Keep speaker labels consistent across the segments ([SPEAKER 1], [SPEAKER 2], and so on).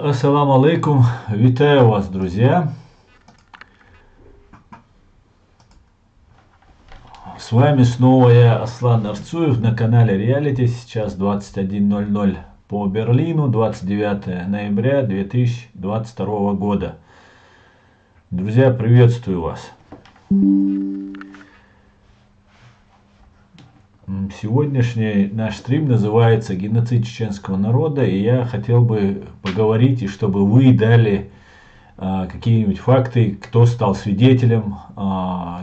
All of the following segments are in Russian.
[SPEAKER 1] Ассаламу алейкум, витаю вас, друзья. С вами снова я, Аслан Арцуев, на канале Реалити. Сейчас 21:00 по Берлину, 29 ноября 2022 года. Друзья, приветствую вас. Сегодняшний наш стрим называется «Геноцид чеченского народа», и я хотел бы поговорить, и чтобы вы дали какие-нибудь факты, кто стал свидетелем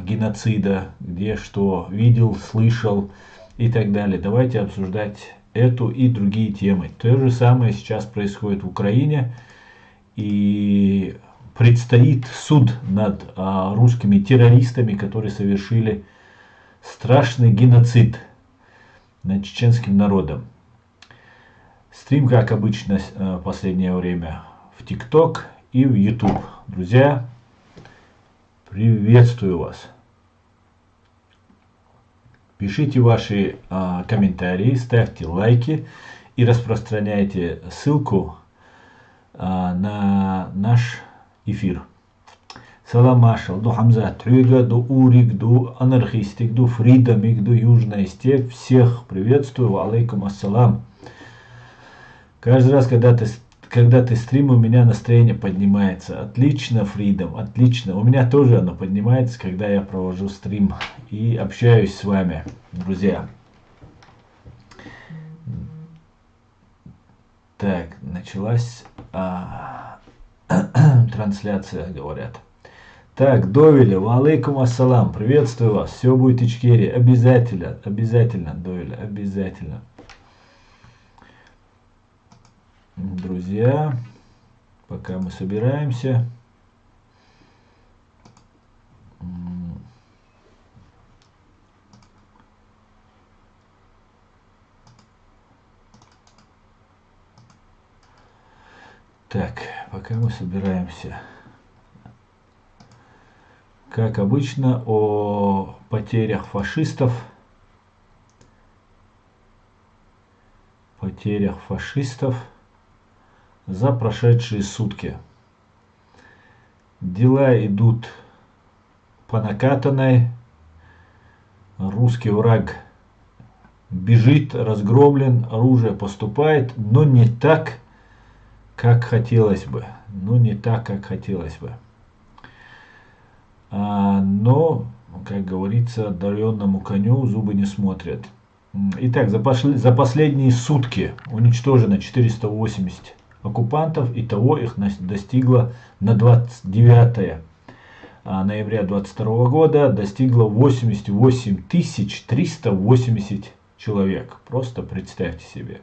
[SPEAKER 1] геноцида, где что видел, слышал и так далее. Давайте обсуждать эту и другие темы. То же самое сейчас происходит в Украине, и предстоит суд над русскими террористами, которые совершили страшный геноцид над чеченским народом. Стрим, как обычно, в последнее время в TikTok и в YouTube. Друзья, приветствую вас. Пишите ваши комментарии, ставьте лайки и распространяйте ссылку на наш эфир. Салам Машал, ду Хамзат, Трюга, ду Урик, ду Анархистик, ду Фридамик, ду Южный Степ. Всех приветствую, алейкум ассалам. Каждый раз, когда ты стрим, у меня настроение поднимается. Отлично, Фридом, отлично. У меня тоже оно поднимается, когда я провожу стрим и общаюсь с вами, друзья. Так, началась трансляция, говорят. Так, Довели, алейкум ассалам, приветствую вас, все будет Ичкерия, обязательно, обязательно, Довели, обязательно. Друзья, пока мы собираемся. Так, пока мы собираемся. Как обычно, о потерях фашистов. За прошедшие сутки. Дела идут по накатанной. Русский враг бежит, разгромлен, оружие поступает, но не так, как хотелось бы. Но, как говорится, одаренному коню зубы не смотрят. Итак, за последние сутки уничтожено 480 оккупантов, итого их достигло на 29 ноября 2022 года, достигло 88 380 человек. Просто представьте себе.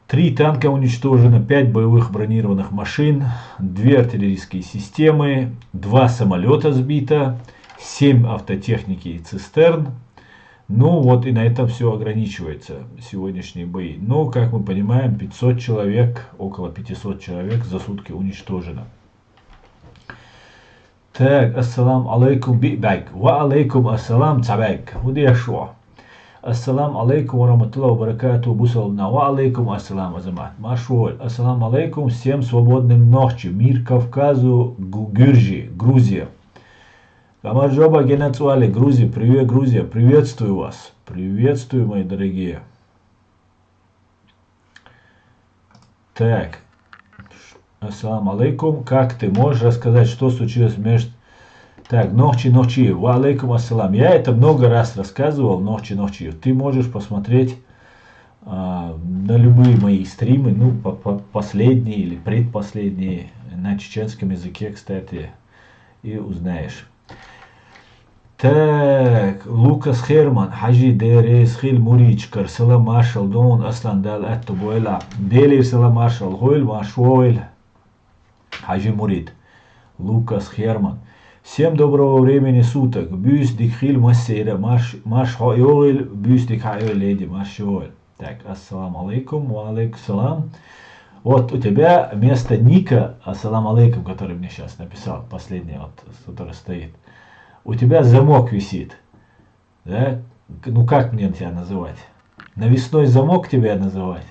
[SPEAKER 1] 3 танка уничтожено, 5 боевых бронированных машин, 2 артиллерийские системы, 2 самолета сбито, 7 автотехники и цистерн. Ну вот и на этом все ограничивается, сегодняшние бои. Но, как мы понимаем, 500 человек, около 500 человек за сутки уничтожено. Так, ассалам алейкум бибак, ва алейкум ассалам цабак, удешо. Ассалам алейкум ва рахматуллахи ва баракатуху, бусална, ва алейкум ассалам азамат. Машуаль, ассалам алейкум, всем свободной ночи, мир Кавказу, Грузия. Камарджоба Генацуали, Грузия, привет, Грузия, приветствую вас, приветствую, мои дорогие. Так, ассалам алейкум, как ты можешь рассказать, что случилось между... Так, ночи, ва алейкум ассалам, я это много раз рассказывал, ночи, ты можешь посмотреть на любые мои стримы, ну, последние или предпоследние, на чеченском языке, кстати, и узнаешь. Так, Лукас Херман, Хаджи Дерес, Хил Муричкар, Салам Маршал, Дон Асландал, Аттубуэла, Дели Салам Маршал, Хойль Машуэль, Хаджи Мурид, Лукас Херман. Всем доброго времени суток. Бюстик Хил Массейра, Маш Хойль, Бюстик Хойль, Леди Машуэль. Так, ассалам алейкум, ва алейкум салам. Вот у тебя вместо ника, ассалам алейкум, который мне сейчас написал, последний, вот, который стоит. У тебя замок висит, да? Ну как мне тебя называть? Навесной замок тебя называть?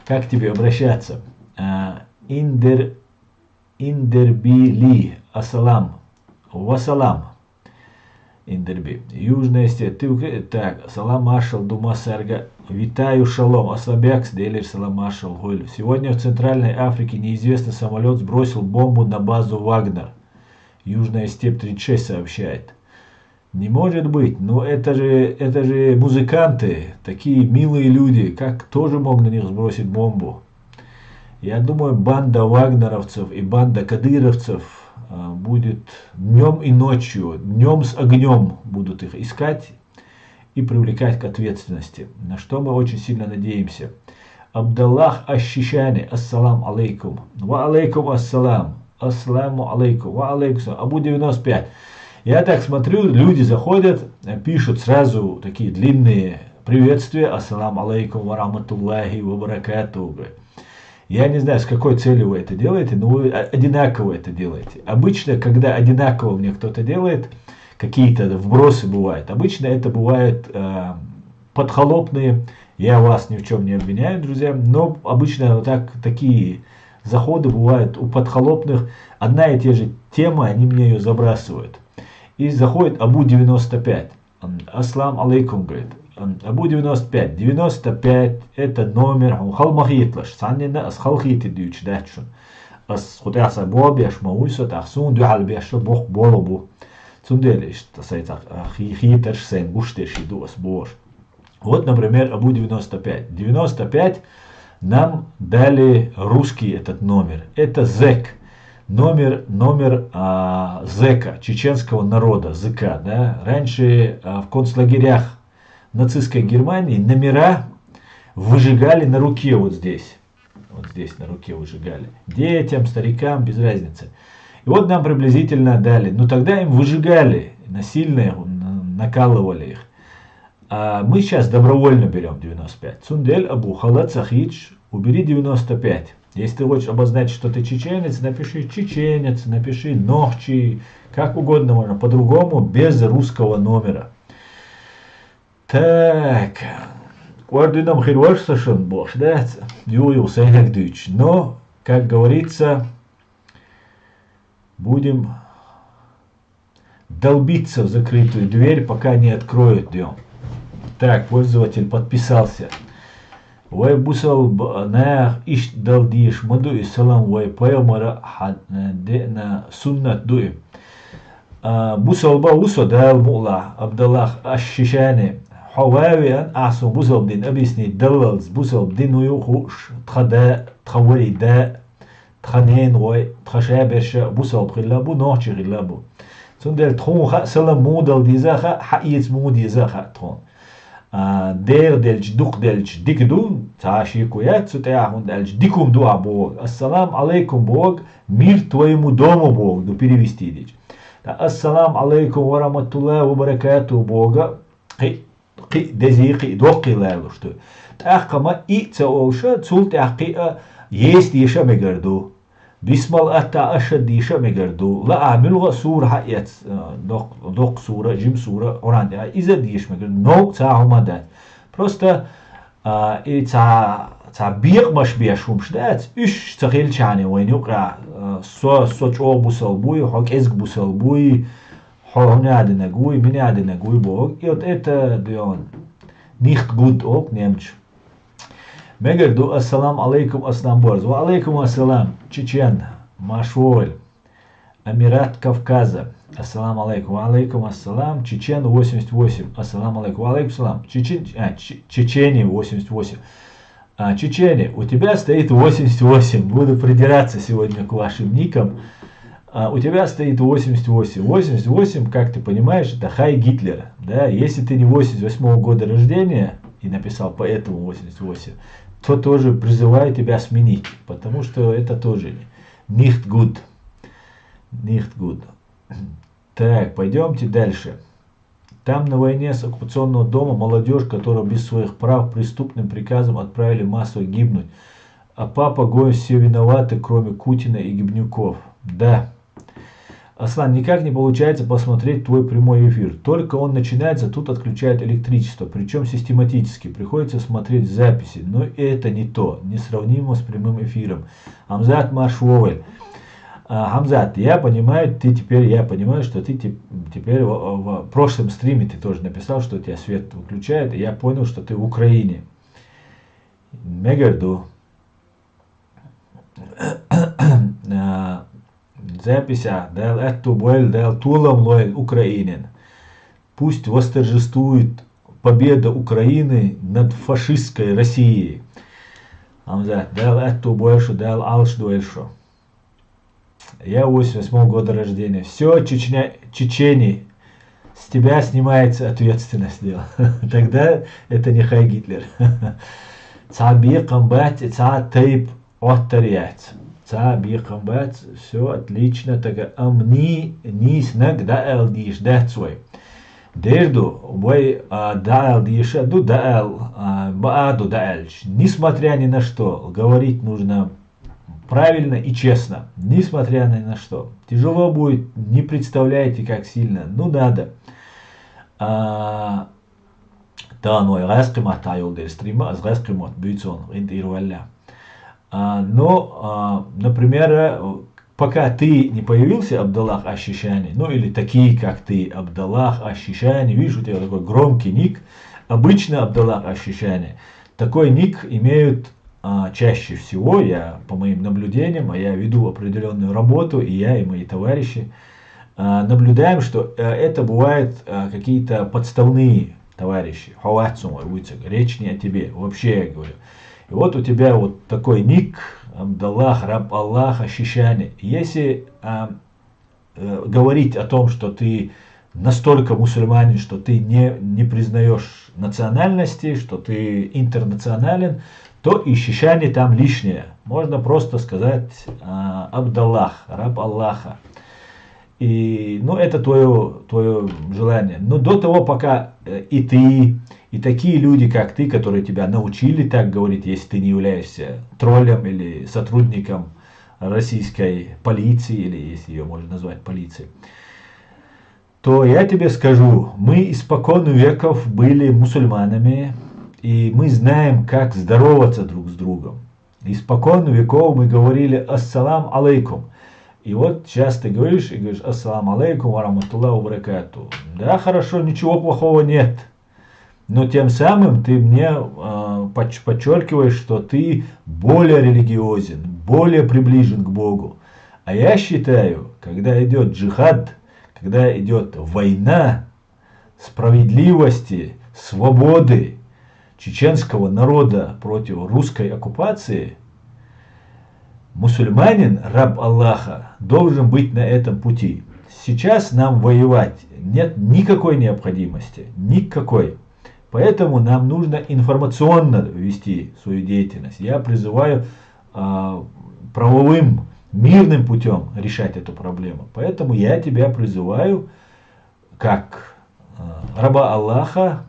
[SPEAKER 1] Как к тебе обращаться? Индербили. Ассалам. Вассалам. Индерби. Южная степь. Так, салам маршал Дума Сарга. Витаю, шалом. Аслабякс, делер салам маршал Гойль. Сегодня в Центральной Африке неизвестный самолет сбросил бомбу на базу Вагнер. Южная степь 36 сообщает. Не может быть, но это же музыканты, такие милые люди, как тоже мог на них сбросить бомбу. Я думаю, банда вагнеровцев и банда кадыровцев будет днем и ночью, днем с огнем будут их искать и привлекать к ответственности, на что мы очень сильно надеемся. Абдаллах Аш-Шишани, ассалам алейкум. Ва алейкум ассалам. Ассаламу алейкум. Ва алейкум. Абу 95. Я так смотрю, люди заходят, пишут сразу такие длинные приветствия. Ассалам алейкум ва рахматуллахи ва баракатуху. Я не знаю, с какой целью вы это делаете, но вы одинаково это делаете. Обычно, когда одинаково мне кто-то делает, какие-то вбросы бывают. Обычно это бывает подхолопные. Я вас ни в чем не обвиняю, друзья, но обычно вот такие заходы бывают у подхолопных. Одна и те же темы, они мне ее забрасывают. И заходит Абу 95. Аслам алейкум, говорит. Абу 95. 95 это номер. Халмахитлаш. Саннина асхалхити дючь дачун. Ас хутяса бобяш мауйсот ахсун дюхалбяш бох болобу. Цунделиш, тасайта хиташ сен буштеш иду ас бош. Вот, например, Абу 95. 95 нам дали русский этот номер. Это ЗЭК. Номер зэка, чеченского народа, ЗК. Да? Раньше в концлагерях нацистской Германии номера выжигали на руке вот здесь. Вот здесь на руке выжигали. Детям, старикам, без разницы. И вот нам приблизительно дали. Но тогда им выжигали, насильно накалывали их. А мы сейчас добровольно берем 95. Цундель Абу Халат Сахич, убери 95. Если ты хочешь обозначить, что ты чеченец, напиши чеченец, напиши нохчи, как угодно можно, по-другому, без русского номера. Так, нам хирваш сашен бош, да? Но, как говорится, будем долбиться в закрытую дверь, пока не откроют днем. Так, пользователь подписался. Вай бусал на иш далдиш маду и салам вай пайомара на суннат дуи. Бусал ба усо дал мула Абдаллах Аш-Шишани. Хавави ан асу бусал дин объясни далалс бусал дин уюхуш тхада тхавари да тханен вай тхашаберша бусал бхиллабу нохчи гиллабу. Цундел тхунха салам мудал дизаха хаиц мудизаха тхун. Дер дельч дух дельч дикду цаши куят сутяхун дельч дикум дуа Бог. Ассалам алейкум Бог, мир твоему дому Бог. Ду перевести дичь. Ассалам алейкум ва рахматуллахи ва баракатуху Бога. Дези доки лайлу что. Тахкама и цаоша цул тахки есть еще мегарду. Бисмал ата ашад еще мегарду. Ла амилга сура хаят док сура жим сура оран. Иза диш мегарду. Но цаахумада. Просто и ца бир маш биашум штат. Иш цахилчани вайн юкра со чог бусал буй, хок эзг бусал буй. Хонадина гуй, минадина гуй Бог. И вот это дион nicht gut ок немч. Мегарду ассалам алейкум аслам борз. Ва алейкум ассалам чечен машволь Амират Кавказа. Ассалам алейкум. Ва алейкум ассалам чечен 88. Ассалам алейкум. Ва алейкум ассалам Чечени 88. Чечени, у тебя стоит 88. Буду придираться сегодня к вашим никам. У тебя стоит 88. 88, как ты понимаешь, это хай Гитлера. Да? Если ты не 88 года рождения и написал поэтому 88, то тоже призываю тебя сменить. Потому что это тоже nicht gut. Nicht gut. Так, пойдемте дальше. Там на войне с оккупационного дома молодежь, которую без своих прав преступным приказом отправили массово гибнуть. А папа Гой все виноваты, кроме Кутина и Гибнюков. Да. Аслан, никак не получается посмотреть твой прямой эфир. Только он начинается, тут отключают электричество. Причем систематически. Приходится смотреть записи. Но это не то. Несравнимо с прямым эфиром. Хамзат Машвовель. Хамзат, я понимаю, я понимаю, что ты теперь в прошлом стриме ты тоже написал, что у тебя свет выключает. И я понял, что ты в Украине. Мегарду. Запись дал эту боль, дал тулам лоэль украинен. Пусть восторжествует победа Украины над фашистской Россией. Хамзат, дал эту больше, дал алш дольше. Я 88 года рождения. Все, чечени, с тебя снимается ответственность. Тогда это не Хай Гитлер. Цаби комбат, ца тейп оттарять. Цаби комбат, все отлично. Так амни нис наг даэл диш дацвой. Дежду бой даэл диша ду даэл бааду даэльч. Несмотря ни на что, говорить нужно правильно и честно, несмотря ни на что. Тяжело будет, не представляете, как сильно. Ну надо. Но, например, пока ты не появился, Абдаллах Аш-Шишани, ну или такие, как ты, Абдаллах Аш-Шишани, видишь, у тебя такой громкий ник, обычно Абдаллах Аш-Шишани, такой ник имеют чаще всего, я по моим наблюдениям, я веду определенную работу, и я, и мои товарищи, наблюдаем, что это бывают какие-то подставные товарищи. Речь не о тебе, вообще я говорю. И вот у тебя вот такой ник, Абдаллах, Раб Аллаха, Шишани. Если говорить о том, что ты настолько мусульманин, что ты не признаешь национальности, что ты интернационален, то и Шишани там лишнее. Можно просто сказать Абдаллах, Раб Аллаха. И, ну, это твое желание. Но до того, пока и ты, и такие люди, как ты, которые тебя научили так говорить, если ты не являешься троллем или сотрудником российской полиции, или если ее можно назвать полицией, то я тебе скажу, мы испокон веков были мусульманами, и мы знаем, как здороваться друг с другом. Испокон веков мы говорили «Ассалам алейкум». И вот сейчас ты говоришь и говоришь «Ассалам алейкум ва рахматуллахи ва баракату». Да, хорошо, ничего плохого нет. Но тем самым ты мне подчеркиваешь, что ты более религиозен, более приближен к Богу. А я считаю, когда идет джихад, когда идет война справедливости, свободы чеченского народа против русской оккупации, мусульманин, раб Аллаха, должен быть на этом пути. Сейчас нам воевать нет никакой необходимости, никакой. Поэтому нам нужно информационно вести свою деятельность. Я призываю правовым, мирным путем решать эту проблему. Поэтому я тебя призываю, как раба Аллаха,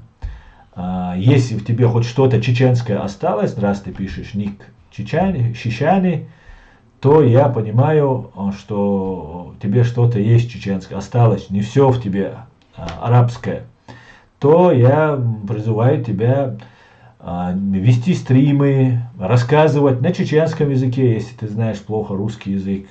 [SPEAKER 1] если в тебе хоть что-то чеченское осталось, раз ты пишешь ник Шишани, то я понимаю, что тебе что-то есть чеченское осталось, не все в тебе арабское, то я призываю тебя вести стримы, рассказывать на чеченском языке, если ты знаешь плохо русский язык,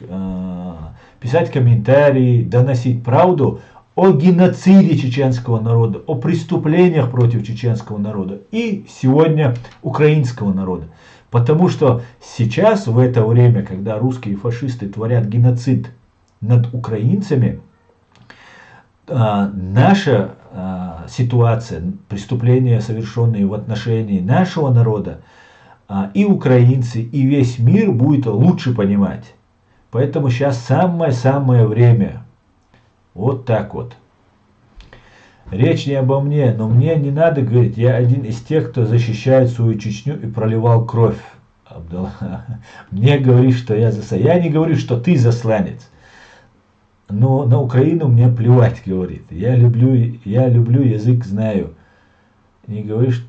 [SPEAKER 1] писать комментарии, доносить правду о геноциде чеченского народа, о преступлениях против чеченского народа и сегодня украинского народа. Потому что сейчас, в это время, когда русские фашисты творят геноцид над украинцами, наша ситуация, преступления, совершенные в отношении нашего народа, и украинцы, и весь мир будет лучше понимать. Поэтому сейчас самое-самое время. Вот так вот. Речь не обо мне, но мне не надо говорить, я один из тех, кто защищает свою Чечню и проливал кровь. Мне говоришь, что я засланец. Я не говорю, что ты засланец. Но на Украину мне плевать, говорит. Я люблю язык, знаю. Не говоришь,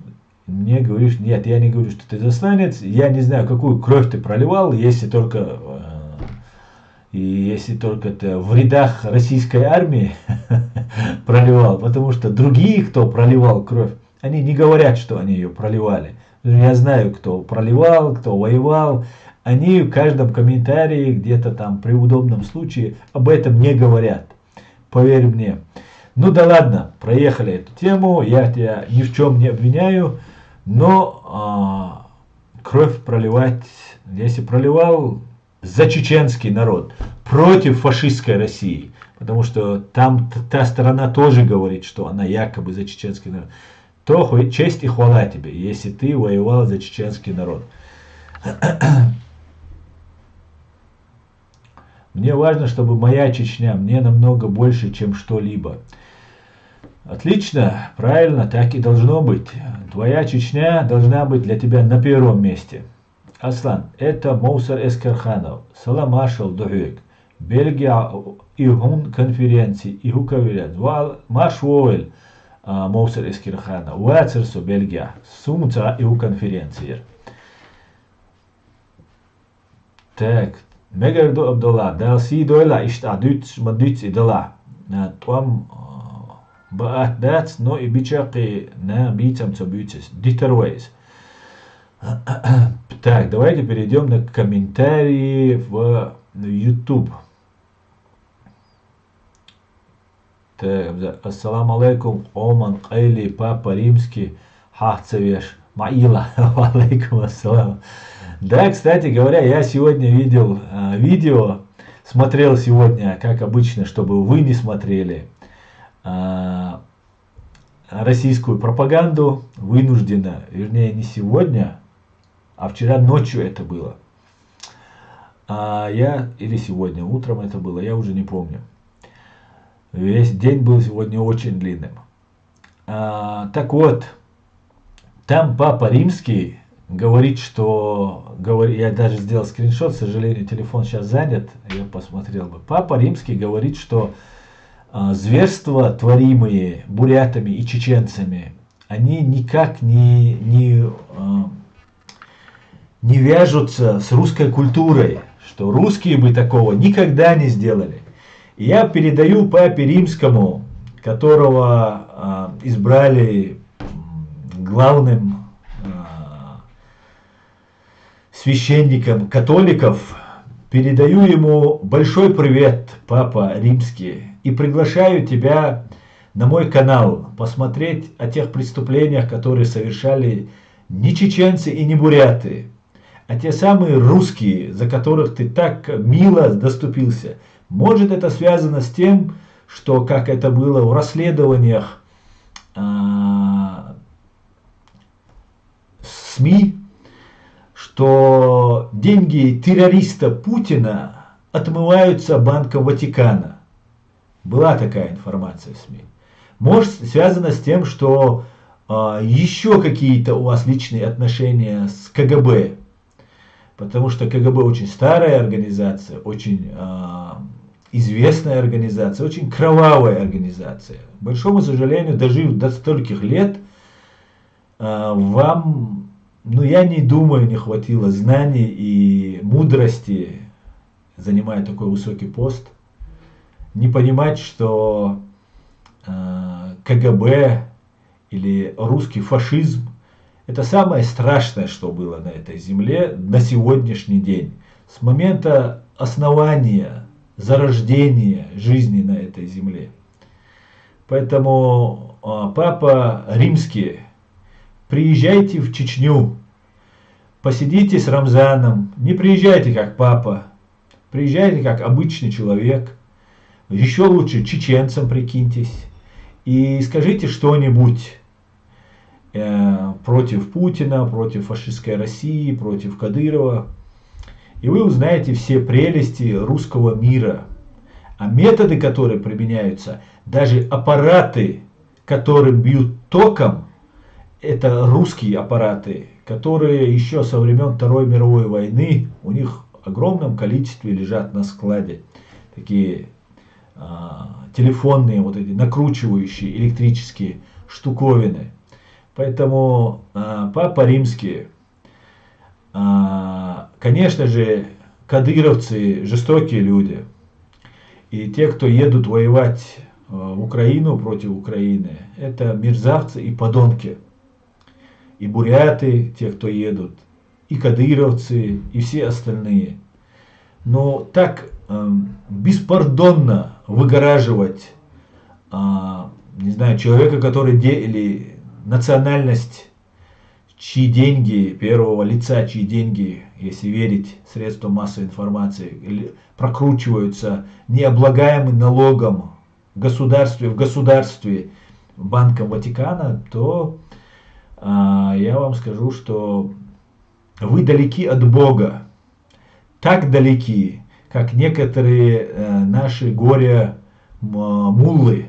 [SPEAKER 1] мне говоришь, нет, я не говорю, что ты засланец. Я не знаю, какую кровь ты проливал, если только И если только это в рядах российской армии проливал, потому что другие, кто проливал кровь, они не говорят, что они ее проливали. Я знаю, кто проливал, кто воевал. Они в каждом комментарии, где-то там при удобном случае об этом не говорят. Поверь мне. Ну да ладно, проехали эту тему. Я тебя ни в чем не обвиняю. Но кровь проливать, если проливал за чеченский народ, против фашистской России. Потому что там та сторона тоже говорит, что она якобы за чеченский народ. То честь и хвала тебе, если ты воевал за чеченский народ. Мне важно, чтобы моя Чечня мне намного больше, чем что-либо. Отлично, правильно, так и должно быть. Твоя Чечня должна быть для тебя на первом месте. Аслан, это Моусар Эскерханов, Саламашел Духюк, Бельгия и Гун конференции, и Хуковилят, Маш Уоэль, Моусар Эскерханов, Уацерсу Бельгия, Сумца и Ху конференции. Так, Мегарду Абдулла, Далси Дойла, Ишта Дюц, Мадюц и Дала. Там Баат Дац, но и Бичаки на Бицам Цабюцис, Дитервейс. Так, давайте перейдем на комментарии в YouTube. Так, ассаламу алейкум, Оман Кайли, Папа Римский, Хахцевеш, Маила, алейкум ассалам. Да, кстати говоря, я сегодня видел видео, смотрел сегодня, как обычно, чтобы вы не смотрели, российскую пропаганду вынужденно, вернее не сегодня, а вчера ночью это было. Или сегодня утром это было, я уже не помню. Весь день был сегодня очень длинным. Так вот, там Папа Римский говорит, что... Я даже сделал скриншот, к сожалению, телефон сейчас занят, я посмотрел бы. Папа Римский говорит, что зверства, творимые бурятами и чеченцами, они никак не вяжутся с русской культурой, что русские бы такого никогда не сделали. И я передаю Папе Римскому, которого избрали главным священником католиков, передаю ему большой привет, Папа Римский, и приглашаю тебя на мой канал посмотреть о тех преступлениях, которые совершали не чеченцы и не буряты, а те самые русские, за которых ты так мило доступился. Может, это связано с тем, что, как это было в расследованиях СМИ, что деньги террориста Путина отмываются Банком Ватикана. Была такая информация в СМИ. Может, связано с тем, что еще какие-то у вас личные отношения с КГБ. Потому что КГБ очень старая организация, очень известная организация, очень кровавая организация. К большому сожалению, дожив до стольких лет, вам, я не думаю, не хватило знаний и мудрости, занимая такой высокий пост, не понимать, что КГБ или русский фашизм — это самое страшное, что было на этой земле на сегодняшний день. С момента основания, зарождения жизни на этой земле. Поэтому, Папа Римский, приезжайте в Чечню, посидите с Рамзаном, не приезжайте как папа, приезжайте как обычный человек, еще лучше чеченцам прикиньтесь и скажите что-нибудь против Путина, против фашистской России, против Кадырова. И вы узнаете все прелести русского мира. А методы, которые применяются, даже аппараты, которые бьют током, это русские аппараты, которые еще со времен Второй мировой войны, у них в огромном количестве лежат на складе. Такие телефонные, вот эти накручивающие электрические штуковины. Поэтому Папа Римский, конечно же, кадыровцы жестокие люди. И те, кто едут воевать в Украину против Украины, это мерзавцы и подонки. И буряты, те, кто едут, и кадыровцы, и все остальные. Но так беспардонно выгораживать, не знаю, человека, который или национальность, чьи деньги, первого лица, чьи деньги, если верить средствам массовой информации, прокручиваются необлагаемым налогом в государстве Банком Ватикана, то я вам скажу, что вы далеки от Бога. Так далеки, как некоторые наши горе-муллы.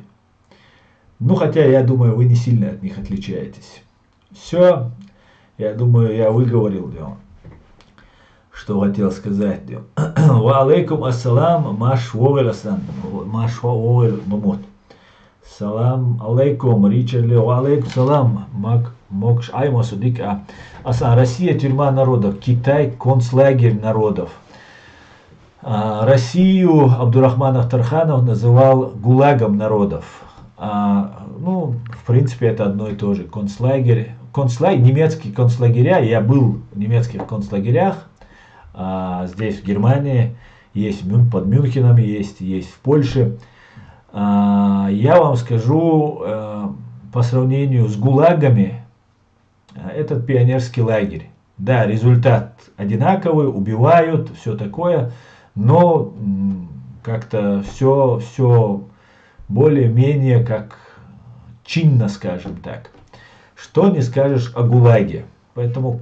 [SPEAKER 1] Ну, хотя, я думаю, вы не сильно от них отличаетесь. Все, я думаю, я выговорил, что хотел сказать. Ва алейкум ассалам, маш вовел асан, маш вовел мамот. Салам алейкум, Ричард Лео, ва алейкум салам, мокш аймасудик. Россия тюрьма народов, Китай концлагерь народов. Россию Абдурахман Тарханов называл гулагом народов. Ну, в принципе, это одно и то же. Концлагерь, немецкие концлагеря, я был в немецких концлагерях, здесь в Германии, есть под Мюнхеном, есть в Польше. Я вам скажу, по сравнению с гулагами, этот пионерский лагерь. Да, результат одинаковый, убивают, все такое, но как-то все более-менее как чинно, скажем так. Что не скажешь о ГУЛАГе. Поэтому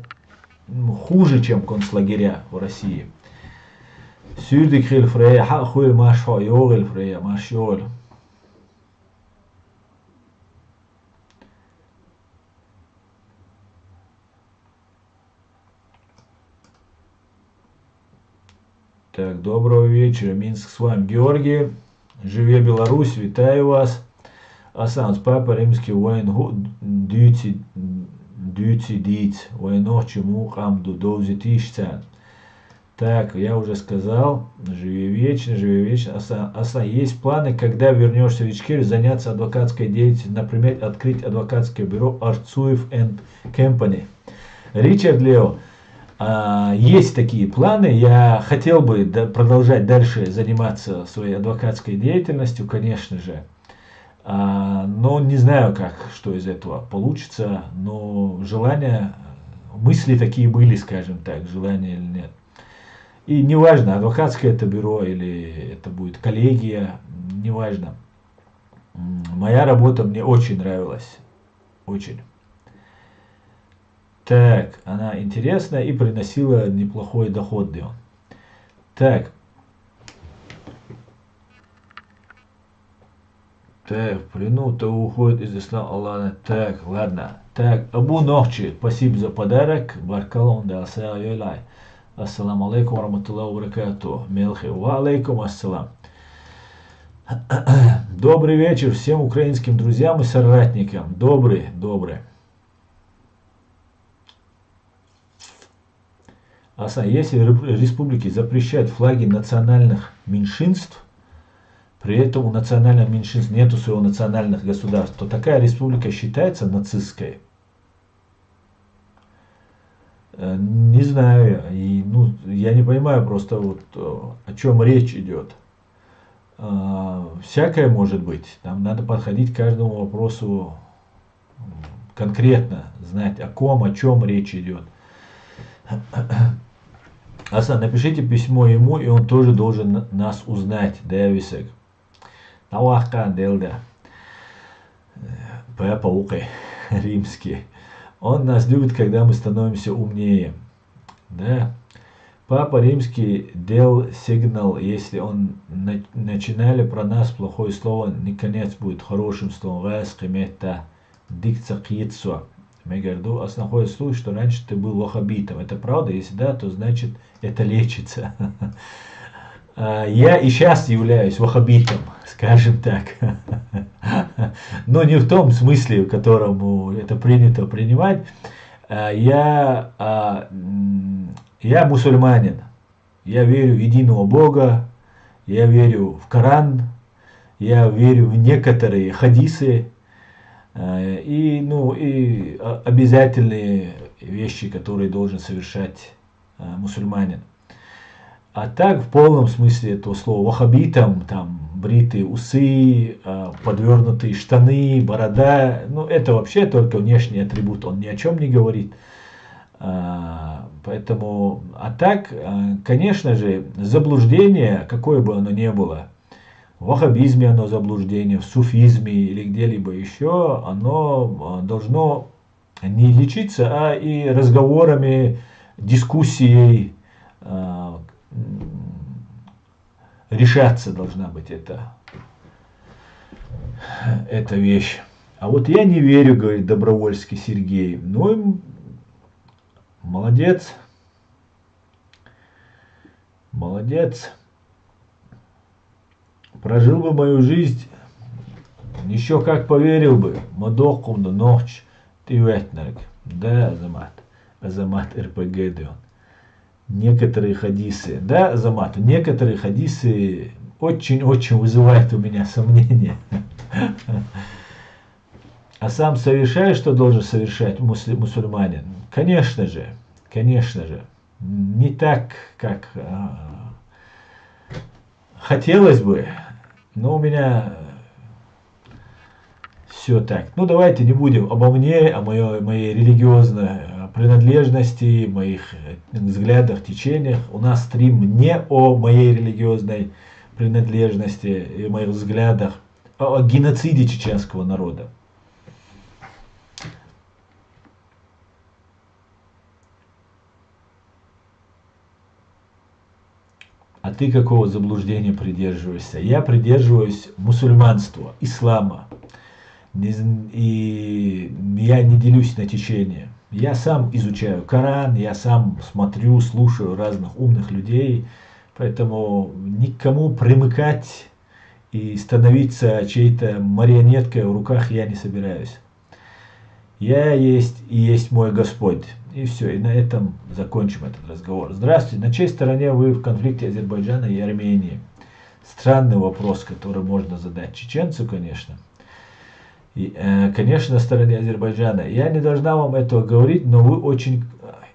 [SPEAKER 1] хуже, чем концлагеря в России. Так, доброго вечера. Минск с вами Георгий. Живе Беларусь, вітаю вас. Асанс, папа римський воїн дюці діць, воїнох чему хамду довзи тишця. Так, я уже сказал, живи вечно, живи вечно. Асан, есть планы, когда вернешься в Ичкерию, заняться адвокатской деятельностью, например, открыть адвокатское бюро Арцуев and Company. Ричард Лео, есть такие планы, я хотел бы продолжать дальше заниматься своей адвокатской деятельностью, конечно же, но не знаю, что из этого получится, но желания, мысли такие были, скажем так, желания или нет. И неважно, адвокатское это бюро или это будет коллегия, неважно. Моя работа мне очень нравилась, очень. Так, она интересная и приносила неплохой доход. Так. Так, в плену-то уходит из ислама Аллаха. Так, ладно. Так, Абу Нохчи, спасибо за подарок. Баркалон да асалай. Ассаламу алейкум ва баракату. Мелхи. Ва алейкум ассалам. Добрый вечер всем украинским друзьям и соратникам. Добрый. Если республики запрещают флаги национальных меньшинств, при этом у национальных меньшинств нету своего национальных государств, то такая республика считается нацистской? Не знаю. Я не понимаю просто о чем речь идет. Всякое может быть. Там надо подходить к каждому вопросу конкретно, знать о чем речь идет. Асан, напишите письмо ему, и он тоже должен нас узнать. Дэвисек. Навахкан делда. Папа Укай. Римский. Он нас любит, когда мы становимся умнее. Да. Папа Римский дел сигнал, если он начинали про нас плохое слово, не конец будет хорошим словом. Васкимета дикцакицу. Мегарду, находит случай, что раньше ты был ваххабитом. Это правда? Если да, то значит это лечится. Я и сейчас являюсь ваххабитом, скажем так. Но не в том смысле, в котором это принято принимать. Я мусульманин. Я верю в единого Бога, я верю в Коран, я верю в некоторые хадисы и обязательные вещи, которые должен совершать мусульманин. А так, в полном смысле этого слова, ваххабитам, там, бритые усы, подвернутые штаны, борода, это вообще только внешний атрибут, он ни о чем не говорит. Поэтому, так, конечно же, заблуждение, какое бы оно ни было, в ваххабизме оно заблуждение, в суфизме или где-либо еще, оно должно не лечиться, а и разговорами, дискуссией, решаться должна быть эта вещь. А вот я не верю, говорит Добровольский Сергей. Ну, молодец. Молодец. Прожил бы мою жизнь, еще как поверил бы. Мадокумда ночь, ты ветнарик. Да, Азамат РПГ, да. Некоторые хадисы, да, Азамат, некоторые хадисы очень-очень вызывают у меня сомнения. А сам совершаешь, что должен совершать мусульманин? Конечно же. Не так, как хотелось бы, но у меня все так. Ну, давайте не будем обо мне, о моей религиозной принадлежности, моих взглядах, течениях. У нас стрим не о моей религиозной принадлежности и моих взглядах, а о геноциде чеченского народа. А ты какого заблуждения придерживаешься? Я придерживаюсь мусульманства, ислама. И я не делюсь на течение. Я сам изучаю Коран, я сам смотрю, слушаю разных умных людей. Поэтому никому примыкать и становиться чьей-то марионеткой в руках я не собираюсь. Я есть и есть мой Господь. И все, и на этом закончим этот разговор. Здравствуйте, на чьей стороне вы в конфликте Азербайджана и Армении? Странный вопрос, который можно задать чеченцу, конечно. И, конечно, на стороне Азербайджана. Я не должна вам этого говорить, но вы очень...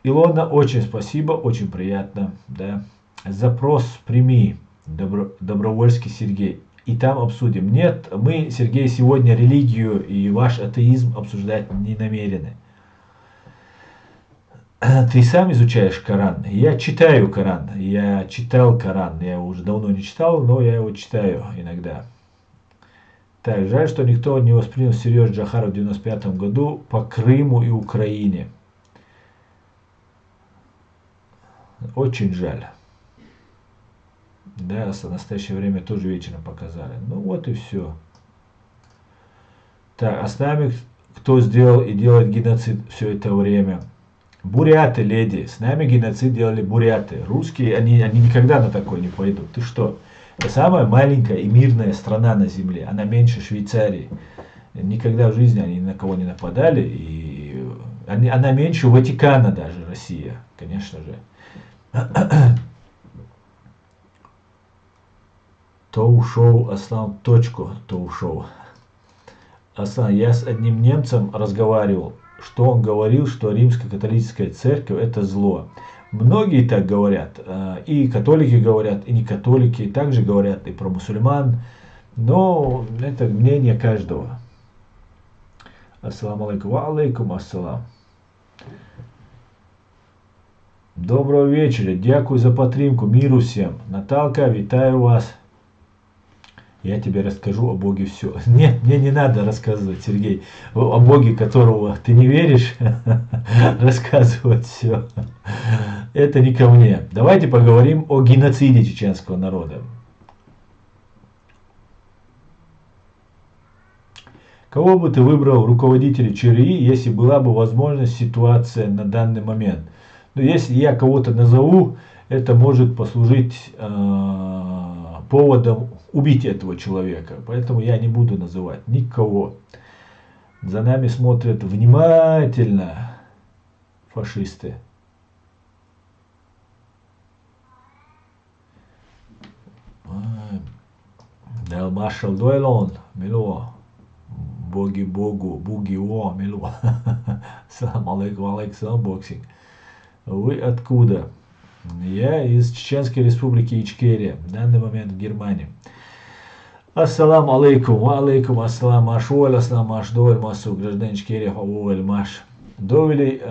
[SPEAKER 1] Илона, очень спасибо, очень приятно. Да. Запрос прими, Добровольский Сергей. И там обсудим. Нет, мы, Сергей, сегодня религию и ваш атеизм обсуждать не намерены. Ты сам изучаешь Коран. Я читаю Коран. Я читал Коран. Я уже давно не читал, но я его читаю иногда. Так, жаль, что никто не воспринял всерьез Джохара в 95 году по Крыму и Украине. Очень жаль. Да, в настоящее время тоже вечером показали. Ну вот и все. Так, а с нами кто сделал и делает геноцид все это время? Буряты, леди. С нами геноцид делали буряты. Русские, они никогда на такой не пойдут. Ты что? Это самая маленькая и мирная страна на земле. Она меньше Швейцарии. Никогда в жизни они ни на кого не нападали. И она меньше Ватикана даже, Россия. Конечно же. То ушел, Аслан, точку, то ушел. Аслан, я с одним немцем разговаривал, что он говорил, что римско-католическая церковь это зло. Многие так говорят, и католики говорят, и не католики, также говорят и про мусульман, но это мнение каждого. Ассаламу алейкум, ва алейкум ассалам. Доброго вечера, дякую за підтримку, миру всем. Наталка, витаю вас. Я тебе расскажу о Боге все. Нет, мне не надо рассказывать, Сергей, о Боге, которого ты не веришь, рассказывать все. Это не ко мне. Давайте поговорим о геноциде чеченского народа. Кого бы ты выбрал руководителя ЧРИ, если была бы возможность, ситуация на данный момент? Но если я кого-то назову, это может послужить поводом убить этого человека. Поэтому я не буду называть никого. За нами смотрят внимательно фашисты. Del Marshall Doylon, Мило. Боги Богу, Буги О, Мило. Салам алейкум, алейкум, боксинг. Вы откуда? Я из Чеченской республики Ичкерия, в данный момент в Германии. Ассалам алейкум, алейкум ассалам, ашуэль, ассалам, ашдуэль, массу, гражданин Ичкерия, ауэль, маш. Довели,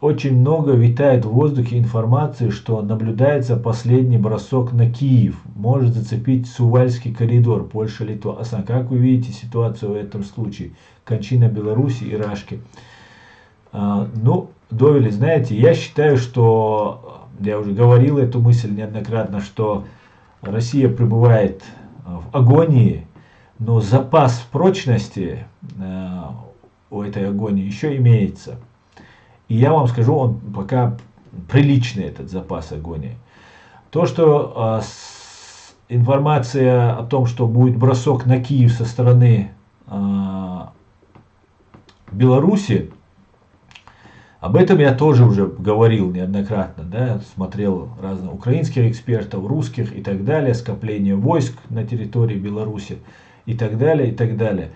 [SPEAKER 1] очень много витает в воздухе информации, что наблюдается последний бросок на Киев. Может зацепить Сувальский коридор, Польша, Литва. Асан, как вы видите ситуацию в этом случае? Кончина Беларуси и Рашки. Ну, Довели, знаете, я считаю, что, я уже говорил эту мысль неоднократно, что Россия пребывает в агонии, но запас прочности у этой агонии еще имеется. И я вам скажу, он пока приличный, этот запас агонии. То, что информация о том, что будет бросок на Киев со стороны Беларуси, об этом я тоже уже говорил неоднократно, да, смотрел разных украинских экспертов, русских и так далее, скопление войск на территории Беларуси и так далее, и так далее.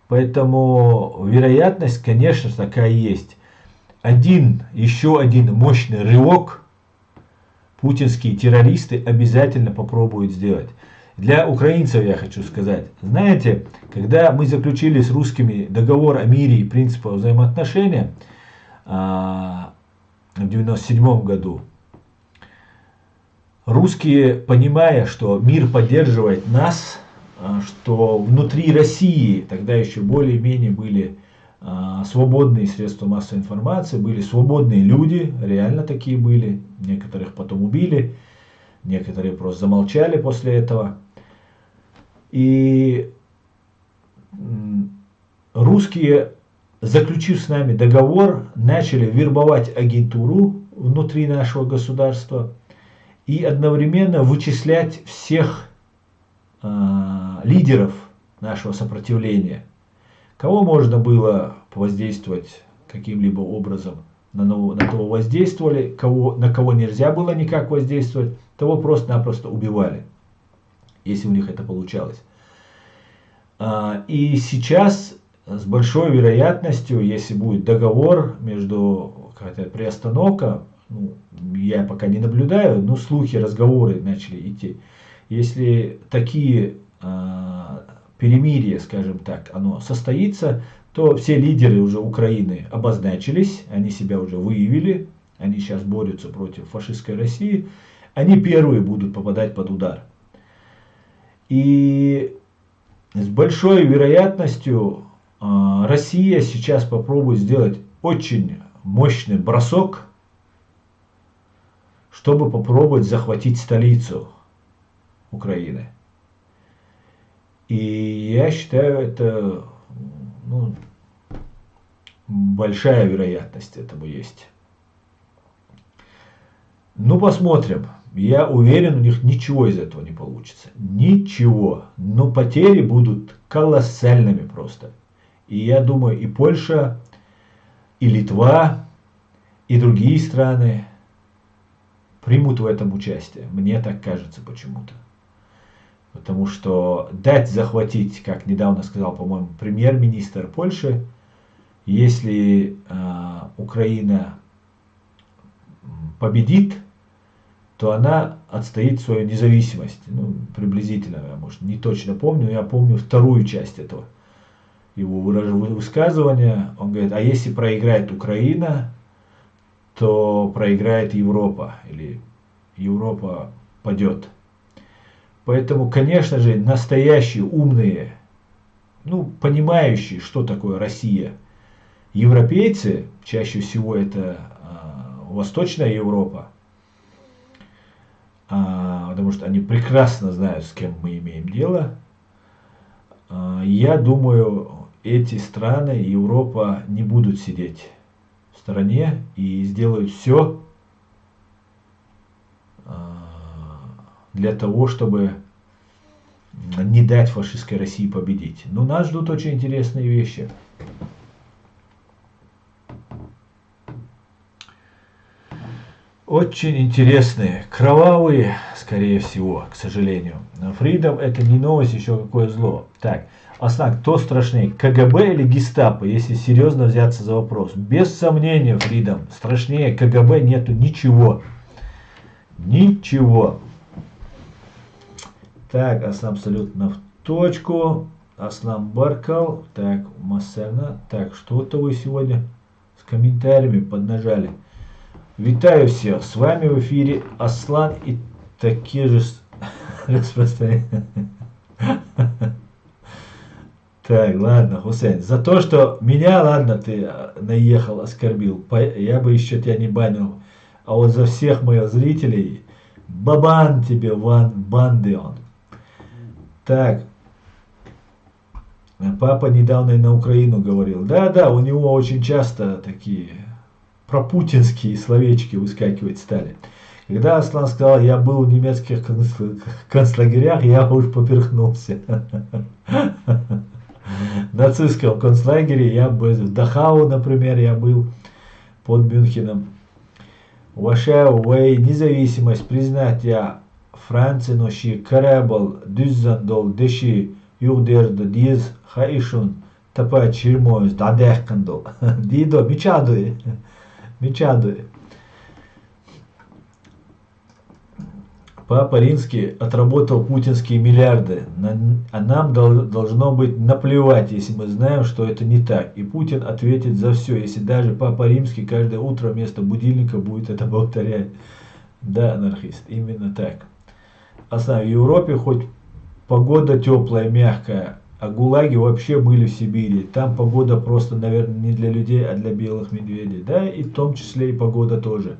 [SPEAKER 1] Поэтому вероятность, конечно, такая есть. Еще один мощный рывок путинские террористы обязательно попробуют сделать. Для украинцев я хочу сказать, знаете, когда мы заключили с русскими договор о мире и принципах взаимоотношения в 1997 году, русские, понимая, что мир поддерживает нас, что внутри России тогда еще более-менее были свободные средства массовой информации, были свободные люди, реально такие были, некоторых потом убили, некоторые просто замолчали после этого. И русские, заключив с нами договор, начали вербовать агентуру внутри нашего государства и одновременно вычислять всех лидеров нашего сопротивления. Кого можно было воздействовать каким-либо образом, на того воздействовали, на кого нельзя было никак воздействовать, того просто-напросто убивали, если у них это получалось. И сейчас с большой вероятностью, если будет договор между, какая-то приостановка, ну, я пока не наблюдаю, но слухи, разговоры начали идти. Если такие перемирие, скажем так, оно состоится, то все лидеры уже Украины обозначились, они себя уже выявили, они сейчас борются против фашистской России, они первые будут попадать под удар. И с большой вероятностью Россия сейчас попробует сделать очень мощный бросок, чтобы попробовать захватить столицу Украины. И я считаю, это большая вероятность этого есть. Ну, посмотрим. Я уверен, у них ничего из этого не получится. Ничего. Но потери будут колоссальными просто. И я думаю, и Польша, и Литва, и другие страны примут в этом участие. Мне так кажется почему-то. Потому что дать захватить, как недавно сказал, по-моему, премьер-министр Польши, если Украина победит, то она отстоит свою независимость. Ну, приблизительно, я, может, не точно помню, но я помню вторую часть этого его высказывания. Он говорит, а если проиграет Украина, то проиграет Европа, или Европа падет. Поэтому, конечно же, настоящие умные, понимающие, что такое Россия, европейцы, чаще всего это Восточная Европа, потому что они прекрасно знают, с кем мы имеем дело. Я думаю, эти страны, Европа, не будут сидеть в стороне и сделают все для того, чтобы не дать фашистской России победить. Но нас ждут очень интересные вещи. Очень интересные, кровавые, скорее всего, к сожалению. Freedom это не новость, еще какое зло. Так, Аслан, кто страшнее, КГБ или Гестапо, если серьезно взяться за вопрос? Без сомнения, Freedom, страшнее КГБ нету ничего. Ничего. Так, Аслан абсолютно в точку. Аслан Баркал. Так, Массерна. Так, что-то вы сегодня с комментариями поднажали. Витаю всех, с вами в эфире Аслан и такие же распространения. Так, ладно, Хусейн, за то, что меня, ладно, ты наехал, оскорбил, я бы еще тебя не банил, а вот за всех моих зрителей, бабан тебе, ван бандион. Так, папа недавно и на Украину говорил, да, у него очень часто такие пропутинские словечки выскакивать стали. Когда Аслан сказал, я был в немецких концлагерях, я уж поперхнулся. В нацистском концлагере я был, в Дахау, например, я был под Мюнхеном. Ваша независимость признать я Франции ноши корабль düzzendol деши югдерда диз хаишун тапа чирмоз дадехкандол. Дидо, мечадуе. Мечадуе. Папа Римский отработал путинские миллиарды, а нам должно быть наплевать, если мы знаем, что это не так. И Путин ответит за все, если даже Папа Римский каждое утро вместо будильника будет это повторять. Да, анархист, именно так. А в Европе хоть погода теплая, мягкая, а ГУЛАГи вообще были в Сибири. Там погода просто, наверное, не для людей, а для белых медведей. Да, и в том числе и погода тоже.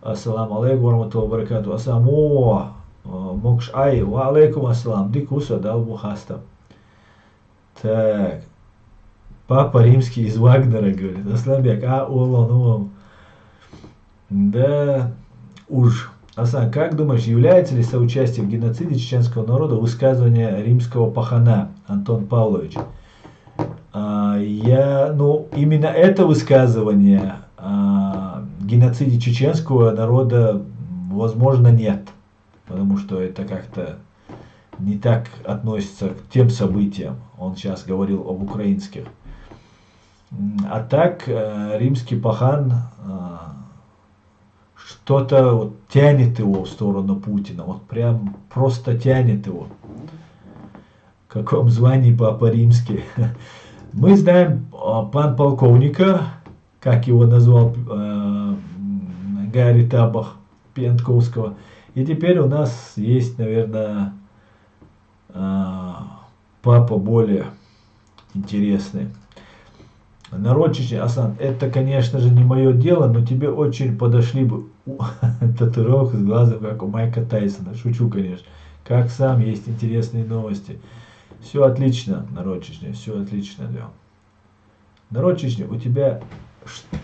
[SPEAKER 1] Ассаламу алейкум варахматуллахи баракату. Ассаламу мокш ай ва алейкум ассалам. Дикуса дал бухаста. Так. Папа Римский из Вагнера говорит. Асламбек, олон. Да, уж. Асан, как думаешь, является ли соучастие в геноциде чеченского народа высказывание римского пахана Антон Павлович? Именно это высказывание геноциде чеченского народа, возможно, нет. Потому что это как-то не так относится к тем событиям. Он сейчас говорил об украинских. А так, римский пахан что-то вот тянет его в сторону Путина. Вот прям просто тянет его. В каком звании Папа Римский? Мы знаем пан полковника, как его назвал Гарри Табах Пьянковского. И теперь у нас есть, наверное, папа более интересный. Народ Чечни, Асан, это, конечно же, не мое дело, но тебе очень подошли бы татуировка с глазом, как у Майка Тайсона. Шучу, конечно. Как сам, есть интересные новости. Все отлично, народ Чечни, все отлично, да. Народ Чечни, у тебя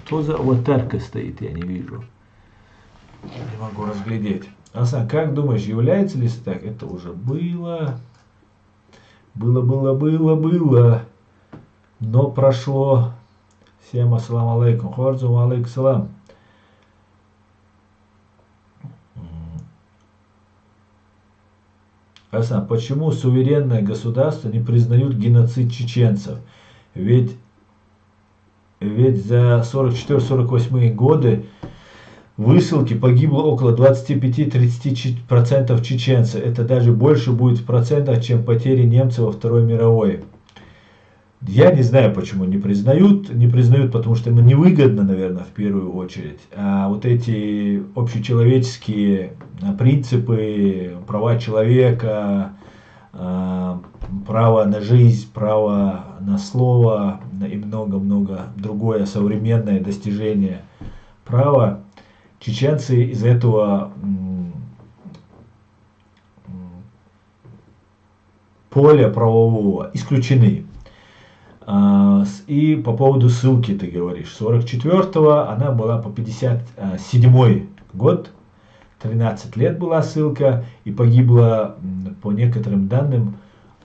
[SPEAKER 1] что за аватарка стоит, я не вижу. Не могу разглядеть. Асан, как думаешь, является ли так? Это уже было. Было. Но прошло. Всем ассаламу алейкум. Хорзу алейкум салам. Асан, почему суверенное государство не признают геноцид чеченцев? Ведь за 44-48 годы высылки погибло около 25-30% чеченцев. Это даже больше будет в процентах, чем потери немцев во Второй мировой. Я не знаю, почему не признают. Не признают, потому что им невыгодно, наверное, в первую очередь. А вот эти общечеловеческие принципы, права человека, право на жизнь, право на слово и много-много другое современное достижение права, чеченцы из этого поля правового исключены. И по поводу ссылки ты говоришь. 44-го она была по 57-й год. 13 лет была ссылка. И погибло, по некоторым данным,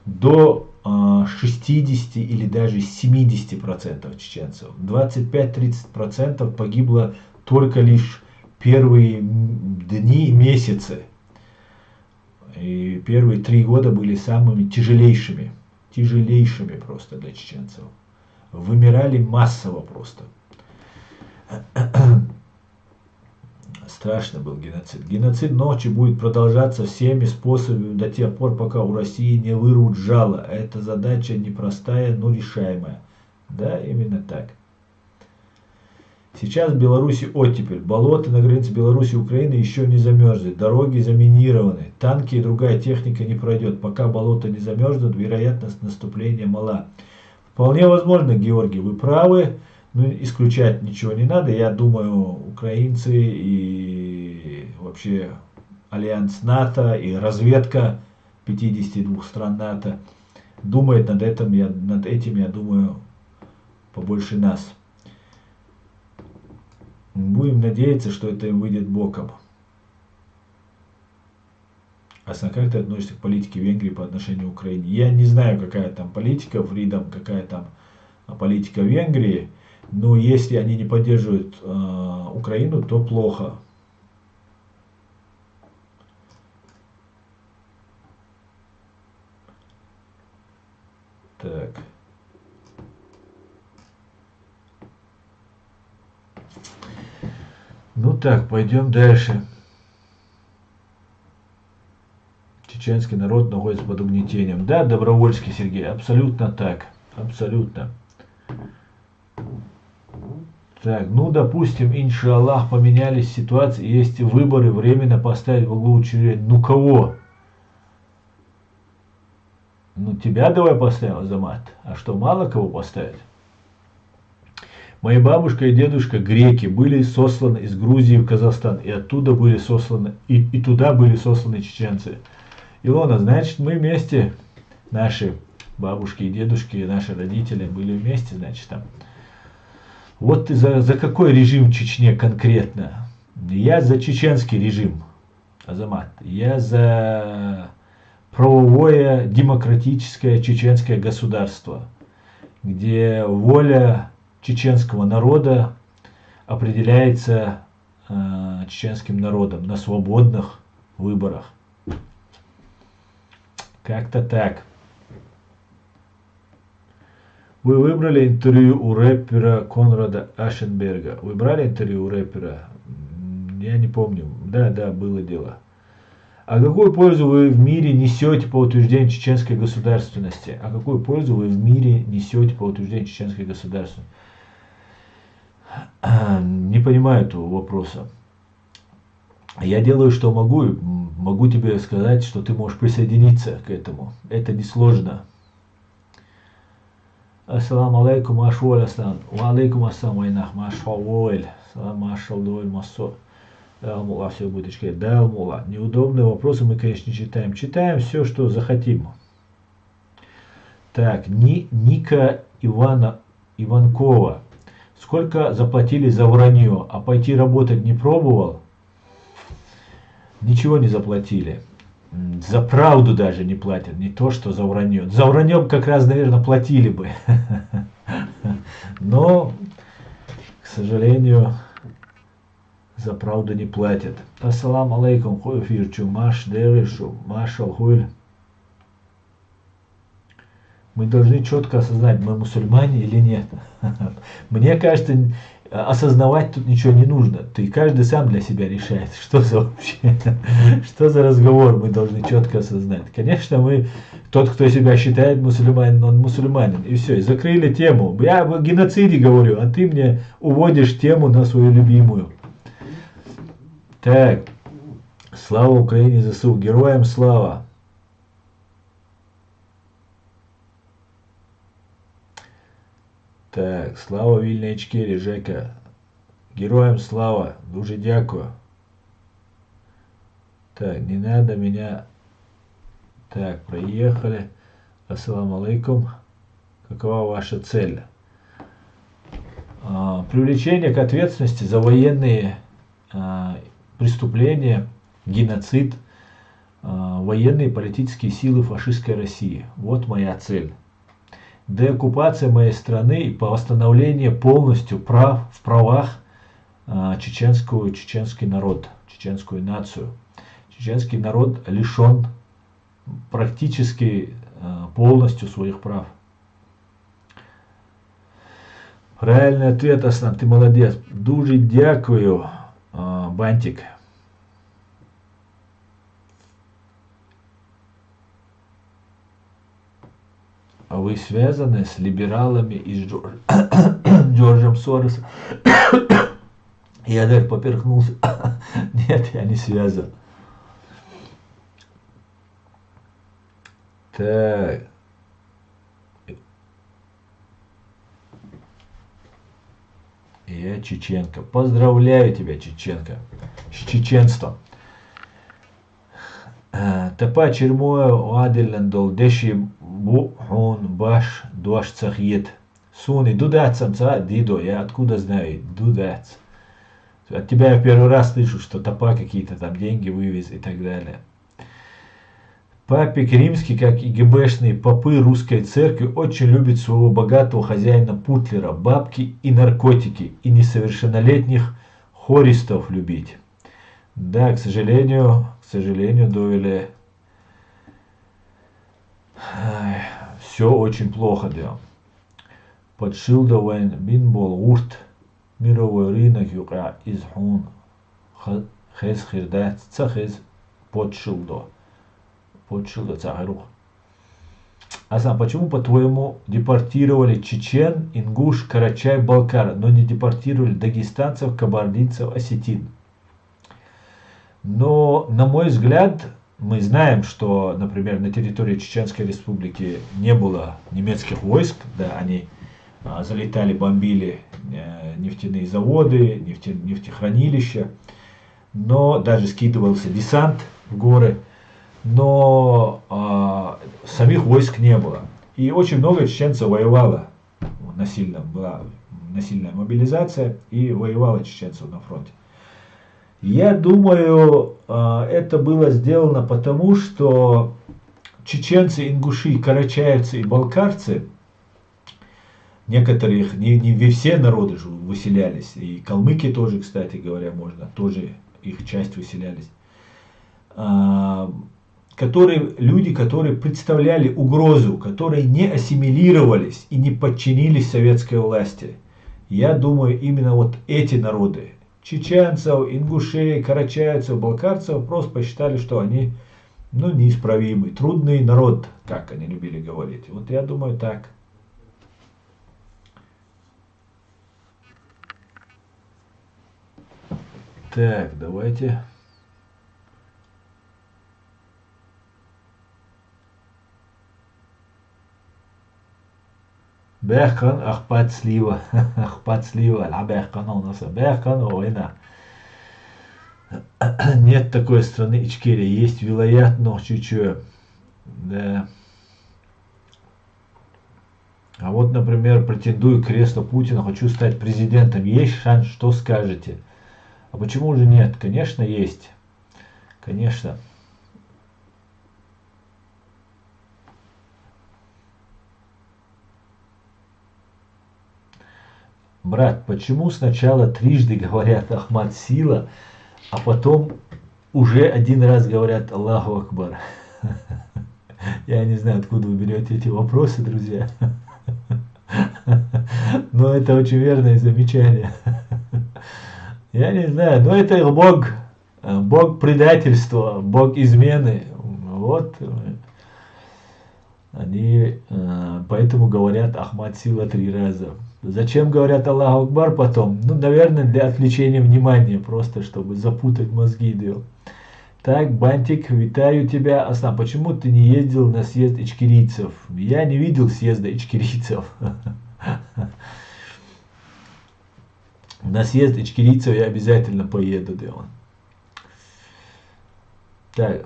[SPEAKER 1] до 60 или даже 70% чеченцев. 25-30% погибло только лишь первые дни и месяцы. И первые 3 года были самыми тяжелейшими. Тяжелейшими просто для чеченцев. Вымирали массово просто. Страшно был геноцид. Геноцид ночью будет продолжаться всеми способами до тех пор, пока у России не вырвут жало. Эта задача непростая, но решаемая. Да, именно так. Сейчас в Беларуси оттепель. Болото на границе Беларуси и Украины еще не замерзли. Дороги заминированы. Танки и другая техника не пройдет. Пока болото не замерзнут, вероятность наступления мала. Вполне возможно, Георгий, вы правы. Ну, исключать ничего не надо. Я думаю, украинцы и вообще альянс НАТО и разведка 52 стран НАТО думает над этим, я думаю, побольше нас. Будем надеяться, что это им выйдет боком. Аслан, как ты относишься к политике Венгрии по отношению к Украине? Я не знаю, какая там политика, Freedom, какая там политика Венгрии. Но если они не поддерживают Украину, то плохо. Так. Ну так, пойдем дальше. Чеченский народ находится под угнетением. Да, Добровольский Сергей, абсолютно так. Абсолютно. Так, ну допустим, иншаллах, поменялись ситуации, есть выборы, временно поставить в углу учреждения. Ну кого? Ну тебя давай поставим, Азамат. А что, мало кого поставить? Моя бабушка и дедушка греки были сосланы из Грузии в Казахстан, и оттуда были сосланы, и туда были сосланы чеченцы. Илона, значит, мы вместе, наши бабушки и дедушки, наши родители были вместе, значит, там. Вот ты за какой режим в Чечне конкретно? Я за чеченский режим, Азамат. Я за правовое демократическое чеченское государство, где воля чеченского народа определяется чеченским народом на свободных выборах. Как-то так. Вы выбрали интервью у рэпера Конрада Ашенберга. Вы брали интервью у рэпера? Я не помню. Да, было дело. А какую пользу вы в мире несете по утверждению чеченской государственности? А какую пользу вы в мире несете по утверждению чеченской государственности? Не понимаю этого вопроса. Я делаю, что могу. Могу тебе сказать, что ты можешь присоединиться к этому. Это несложно. Ассаламу алейкум, машуаль аслам. Ва алейкум ассалам, вайнах, машуаль. Салам, машуаль, массо. Далмула, все будет очкать. Далмула. Неудобные вопросы мы, конечно, не читаем. Читаем все, что захотим. Так, Ника Иванкова. Сколько заплатили за вранье? А пойти работать не пробовал? Ничего не заплатили. За правду даже не платят, не то что за вранье. За вранье как раз, наверное, платили бы. Но, к сожалению, за правду не платят. Ассаламу алейкум, хуйфирчу, маш девишу, машал хуйль. Мы должны четко осознать, мы мусульмане или нет. Мне кажется, осознавать тут ничего не нужно. Ты каждый сам для себя решает, что за вообще, что за разговор мы должны четко осознать. Конечно, мы, тот, кто себя считает мусульманином, он мусульманин. И все, и закрыли тему. Я о геноциде говорю, а ты мне уводишь тему на свою любимую. Так, слава Украине, ЗСУ, героям слава. Так, слава вільній Ічкері, Жека. Героям слава, дуже дякую. Так, не надо меня. Так, проехали. Ассаламу алейкум. Какова ваша цель? Привлечение к ответственности за военные преступления, геноцид, военные и политические силы фашистской России. Вот моя цель. Деоккупация моей страны и по восстановлению полностью прав в правах чеченский народ, чеченскую нацию. Чеченский народ лишен практически полностью своих прав. Правильный ответ, Аслан, ты молодец. Дуже дякую, Бантик. А вы связаны с либералами и с Джорджем Соросом? Я даже поперхнулся. Нет, я не связан. Так. Я чеченка. Поздравляю тебя, чеченка. С чеченством. Тапа чермоя уаделен долдеши бухун баш дуаш цахьет. Суни дудацам ца дидо. Я откуда знаю? Дудац. От тебя я первый раз слышу, что Тапа какие-то там деньги вывез и так далее. Папик римский, как и ГБшные попы русской церкви, очень любит своего богатого хозяина Путлера, бабки и наркотики, и несовершеннолетних хористов любить. Да, к сожалению, довели. Все очень плохо, да. Подшилдовен бинбол урт, мировой рынок юка из хун, хез хирдат, цахез подшилдо. Асан, почему, по-твоему, депортировали чечен, ингуш, карачай, балкар, но не депортировали дагестанцев, кабардинцев, осетин? Но, на мой взгляд, мы знаем, что, например, на территории Чеченской Республики не было немецких войск, да, они залетали, бомбили нефтяные заводы, нефтехранилища, но даже скидывался десант в горы. Но самих войск не было. И очень много чеченцев воевало насильно, была насильная мобилизация, и воевало чеченцев на фронте. Я думаю, это было сделано потому, что чеченцы, ингуши, карачаевцы и балкарцы, некоторых, не все народы же выселялись, и калмыки тоже, кстати говоря, тоже их часть выселялись. Люди, которые представляли угрозу, которые не ассимилировались и не подчинились советской власти. Я думаю, именно вот эти народы, чеченцев, ингушей, карачаевцев, балкарцев, просто посчитали, что они неисправимый, трудный народ, как они любили говорить. Вот я думаю так. Так, давайте. Бехкан, ахпат слива. Ахпат слива. Бехкан у нас. Бехкан, война. Нет такой страны Ичкерия. Есть вилаят, но чуть-чуть. Да. А вот, например, претендую к креслу Путина, хочу стать президентом. Есть шанс, что скажете? А почему же нет? Конечно, есть. Конечно. Брат, почему сначала трижды говорят Ахмад Сила, а потом уже один раз говорят Аллаху Акбар? Я не знаю, откуда вы берете эти вопросы, друзья. Но это очень верное замечание. Я не знаю, но это Бог предательства, Бог измены. Вот. Они поэтому говорят Ахмад Сила 3 раза. Зачем говорят Аллаху Акбар потом? Наверное, для отвлечения внимания, просто чтобы запутать мозги. Так, Бантик, витаю тебя. Аслан, почему ты не ездил на съезд ичкерийцев? Я не видел съезда ичкерийцев. На съезд ичкерийцев я обязательно поеду. Так.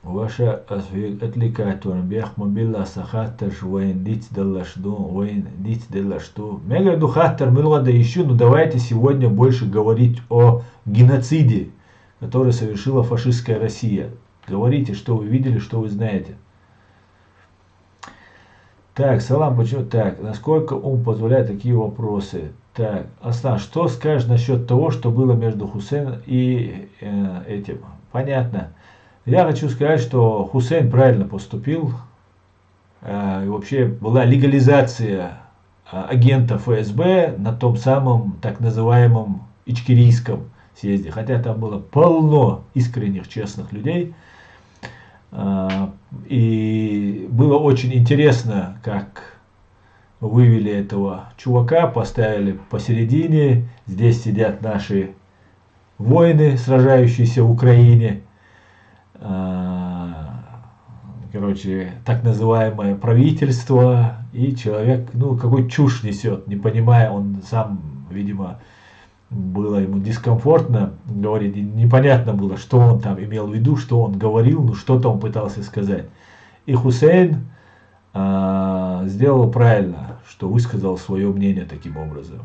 [SPEAKER 1] Ваша отвлекатор бех мобила сахатташ войн диц делашду войн диц делашду. Мегаду хаттар милада еще, но давайте сегодня больше говорить о геноциде, который совершила фашистская Россия. Говорите, что вы видели, что вы знаете. Так, салам, почему так? Насколько ум позволяет такие вопросы? Так, Аслан, что скажешь насчет того, что было между Хусейном и этим? Понятно. Я хочу сказать, что Хусейн правильно поступил. И вообще была легализация агентов ФСБ на том самом так называемом Ичкерийском съезде. Хотя там было полно искренних, честных людей. И было очень интересно, как вывели этого чувака, поставили посередине. Здесь сидят наши воины, сражающиеся в Украине. Короче, так называемое правительство. И человек, ну, какой чушь несет, не понимая, он сам, видимо, было ему дискомфортно говорить, непонятно было, что он там имел в виду, что он говорил, ну что-то он пытался сказать. И Хусейн сделал правильно, что высказал свое мнение таким образом.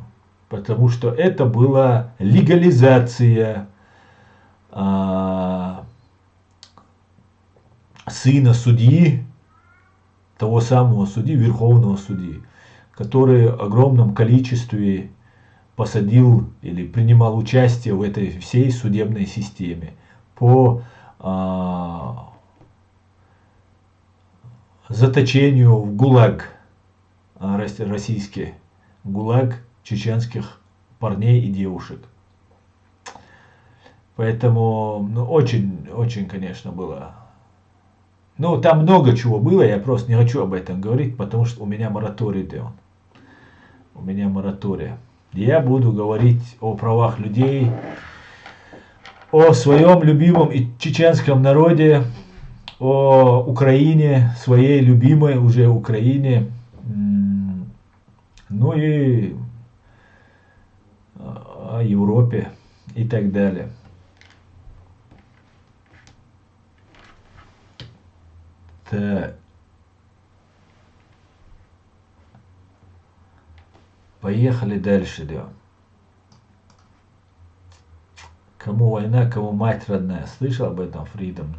[SPEAKER 1] Потому что это была легализация сына судьи, того самого судьи, верховного судьи, который в огромном количестве посадил или принимал участие в этой всей судебной системе по заточению в ГУЛАГ, российский ГУЛАГ чеченских парней и девушек. Поэтому, ну, очень, конечно, было. Ну, там много чего было, я просто не хочу об этом говорить, потому что у меня мораторий, Деон. У меня мораторий. Я буду говорить о правах людей, о своем любимом и чеченском народе, о Украине, своей любимой уже Украине, ну и о Европе и так далее. Так. Поехали дальше, да. Кому война, кому мать родная. Слышал об этом, Фридом?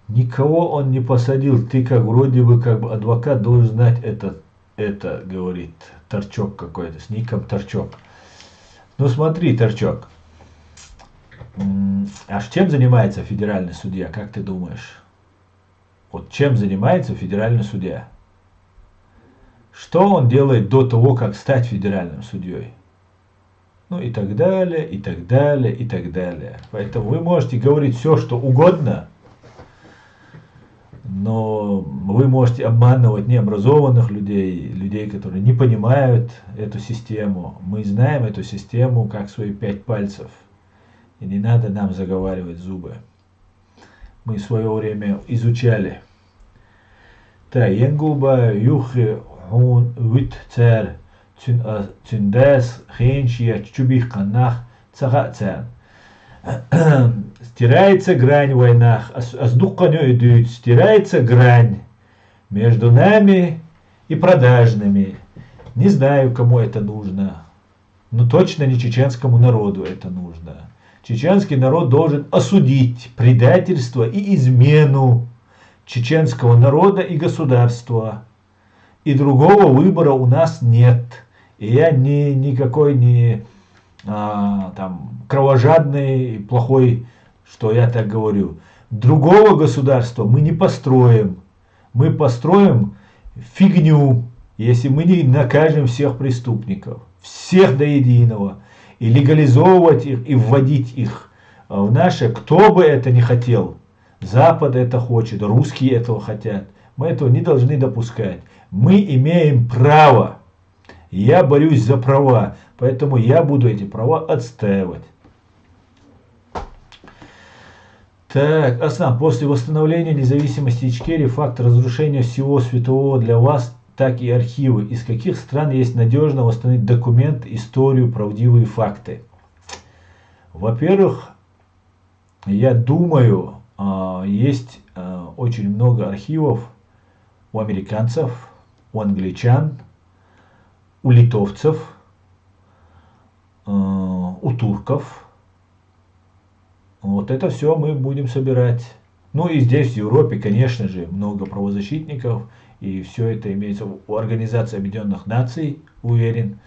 [SPEAKER 1] Никого он не посадил. Ты как вроде бы как бы адвокат должен знать это говорит Торчок какой-то, с ником Торчок. Ну смотри, Торчок. А чем занимается федеральный судья, как ты думаешь? Вот чем занимается федеральный судья? Что он делает до того, как стать федеральным судьей? Ну и так далее, и так далее, и так далее. Поэтому вы можете говорить все, что угодно, но вы можете обманывать необразованных людей, людей, которые не понимают эту систему. Мы знаем эту систему как свои 5 пальцев. И не надо нам заговаривать зубы. Мы в свое время изучали. Так, Янгуба Юхи Хун Витцер Цюндес Хенчия Чубих Канах Цагацер. Стирается грань в войнах, аздуканю идут, стирается грань между нами и продажными. Не знаю, кому это нужно, но точно не чеченскому народу это нужно. Чеченский народ должен осудить предательство и измену чеченского народа и государства. И другого выбора у нас нет. И я никакой не там, кровожадный и плохой, что я так говорю. Другого государства мы не построим. Мы построим фигню, если мы не накажем всех преступников. Всех до единого. И легализовывать их, и вводить их в наше, кто бы это ни хотел. Запад это хочет, русские этого хотят. Мы этого не должны допускать. Мы имеем право. Я борюсь за права, поэтому я буду эти права отстаивать. Так, Аслан, после восстановления независимости Ичкерии факт разрушения всего светового для вас, так и архивы. Из каких стран есть надежно восстановить документ, историю, правдивые факты? Во-первых, я думаю, есть очень много архивов у американцев, у англичан, у литовцев, у турков. Вот это все мы будем собирать. Ну и здесь, в Европе, конечно же, много правозащитников, и все это имеется у Организации Объединенных Наций, уверен,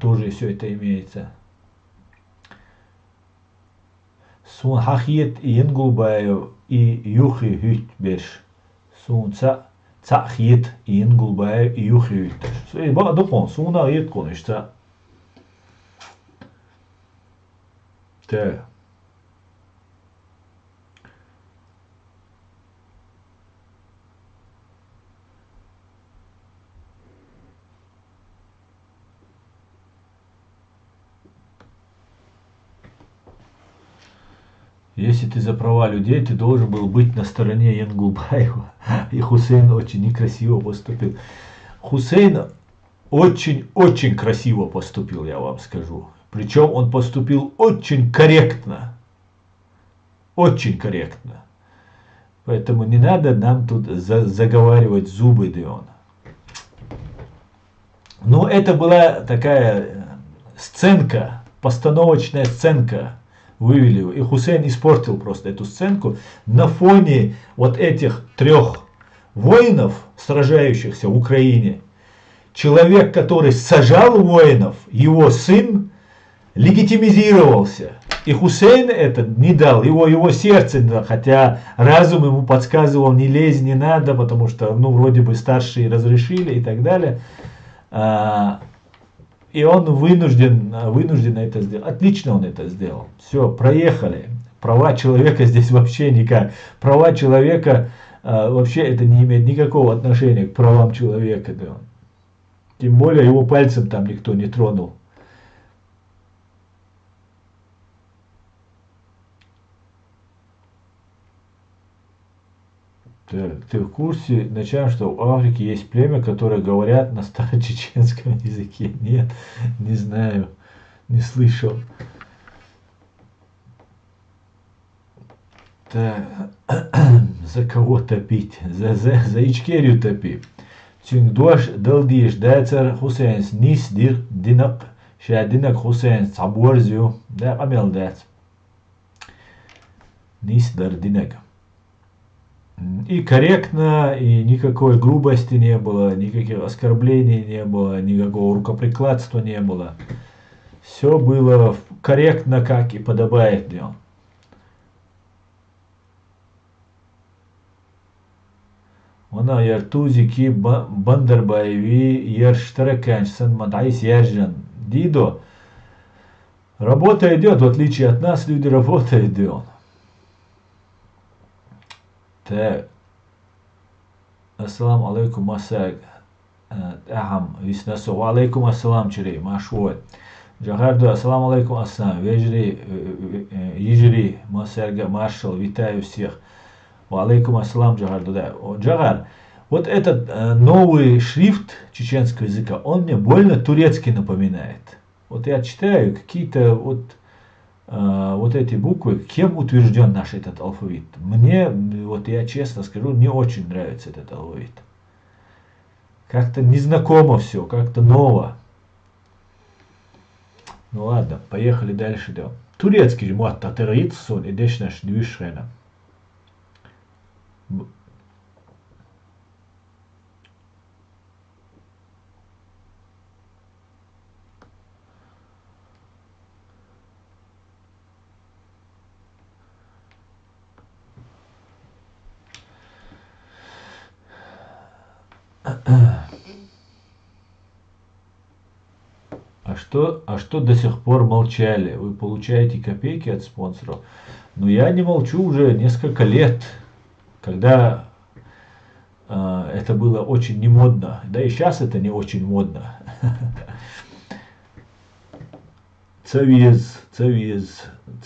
[SPEAKER 1] тоже все это имеется. Sun hachit ingulbayo и юхи хют берш. Sun цахит ingulbayo и юхи хют берш. Ба докон, суна ет коништа. Так. Если ты за права людей, ты должен был быть на стороне Янгулбаева. И Хусейн очень некрасиво поступил. Хусейн очень красиво поступил, я вам скажу. Причем он поступил очень корректно. Очень корректно. Поэтому не надо нам тут заговаривать зубы, Дион. Но это была такая сценка, постановочная сценка. Вывели его. И Хусейн испортил просто эту сценку на фоне вот этих трех воинов, сражающихся в Украине. Человек, который сажал воинов, его сын, легитимизировался. И Хусейн это не дал, его сердце не дал, хотя разум ему подсказывал, не лезь, не надо, потому что, ну, вроде бы старшие разрешили и так далее. И он вынужден это сделать. Отлично он это сделал. Все, проехали. Права человека здесь вообще никак. Права человека вообще это не имеет никакого отношения к правам человека. Да. Тем более его пальцем там никто не тронул. Ты в курсе, начинаем, что в Африке есть племя, которое говорят на старочеченском языке? Нет, не знаю, не слышал. Так, за кого топить? За Ичкерию топи. Цюнгдош далдиш дайцер Хусейнс нис дир динак шадинак Хусейнс цабуарзю. Да, амел дайц. Нис дар динак. И корректно, и никакой грубости не было, никаких оскорблений не было, никакого рукоприкладства не было. Все было корректно, как и подобает днем. Ona yartuzi ki Бандарбаеви Ерштараканчсан Матайс Яжан. Дидо. Работа идет, в отличие от нас, люди работают, Дион. Так. Ассаламу алейкум масак. Ахам, виснасу. Ва алейкум ассалам чири, машвой. Джагарду, ассаламу алейкум ассалам. Ежери, масарга, маршал, витаю всех. Ва алейкум ассалам, Джагарду. Да. Джагар, вот этот новый шрифт чеченского языка, он мне больно турецкий напоминает. Вот я читаю какие-то вот эти буквы, кем утвержден наш этот алфавит. Мне, вот я честно скажу, не очень нравится этот алфавит. Как-то незнакомо все, как-то ново. Ну ладно, поехали дальше. Да. Турецкий же мат татаритсон и деш наш движена. А что до сих пор молчали? Вы получаете копейки от спонсоров? Но я не молчу уже несколько лет, когда это было очень немодно. Да и сейчас это не очень модно. Цавиз,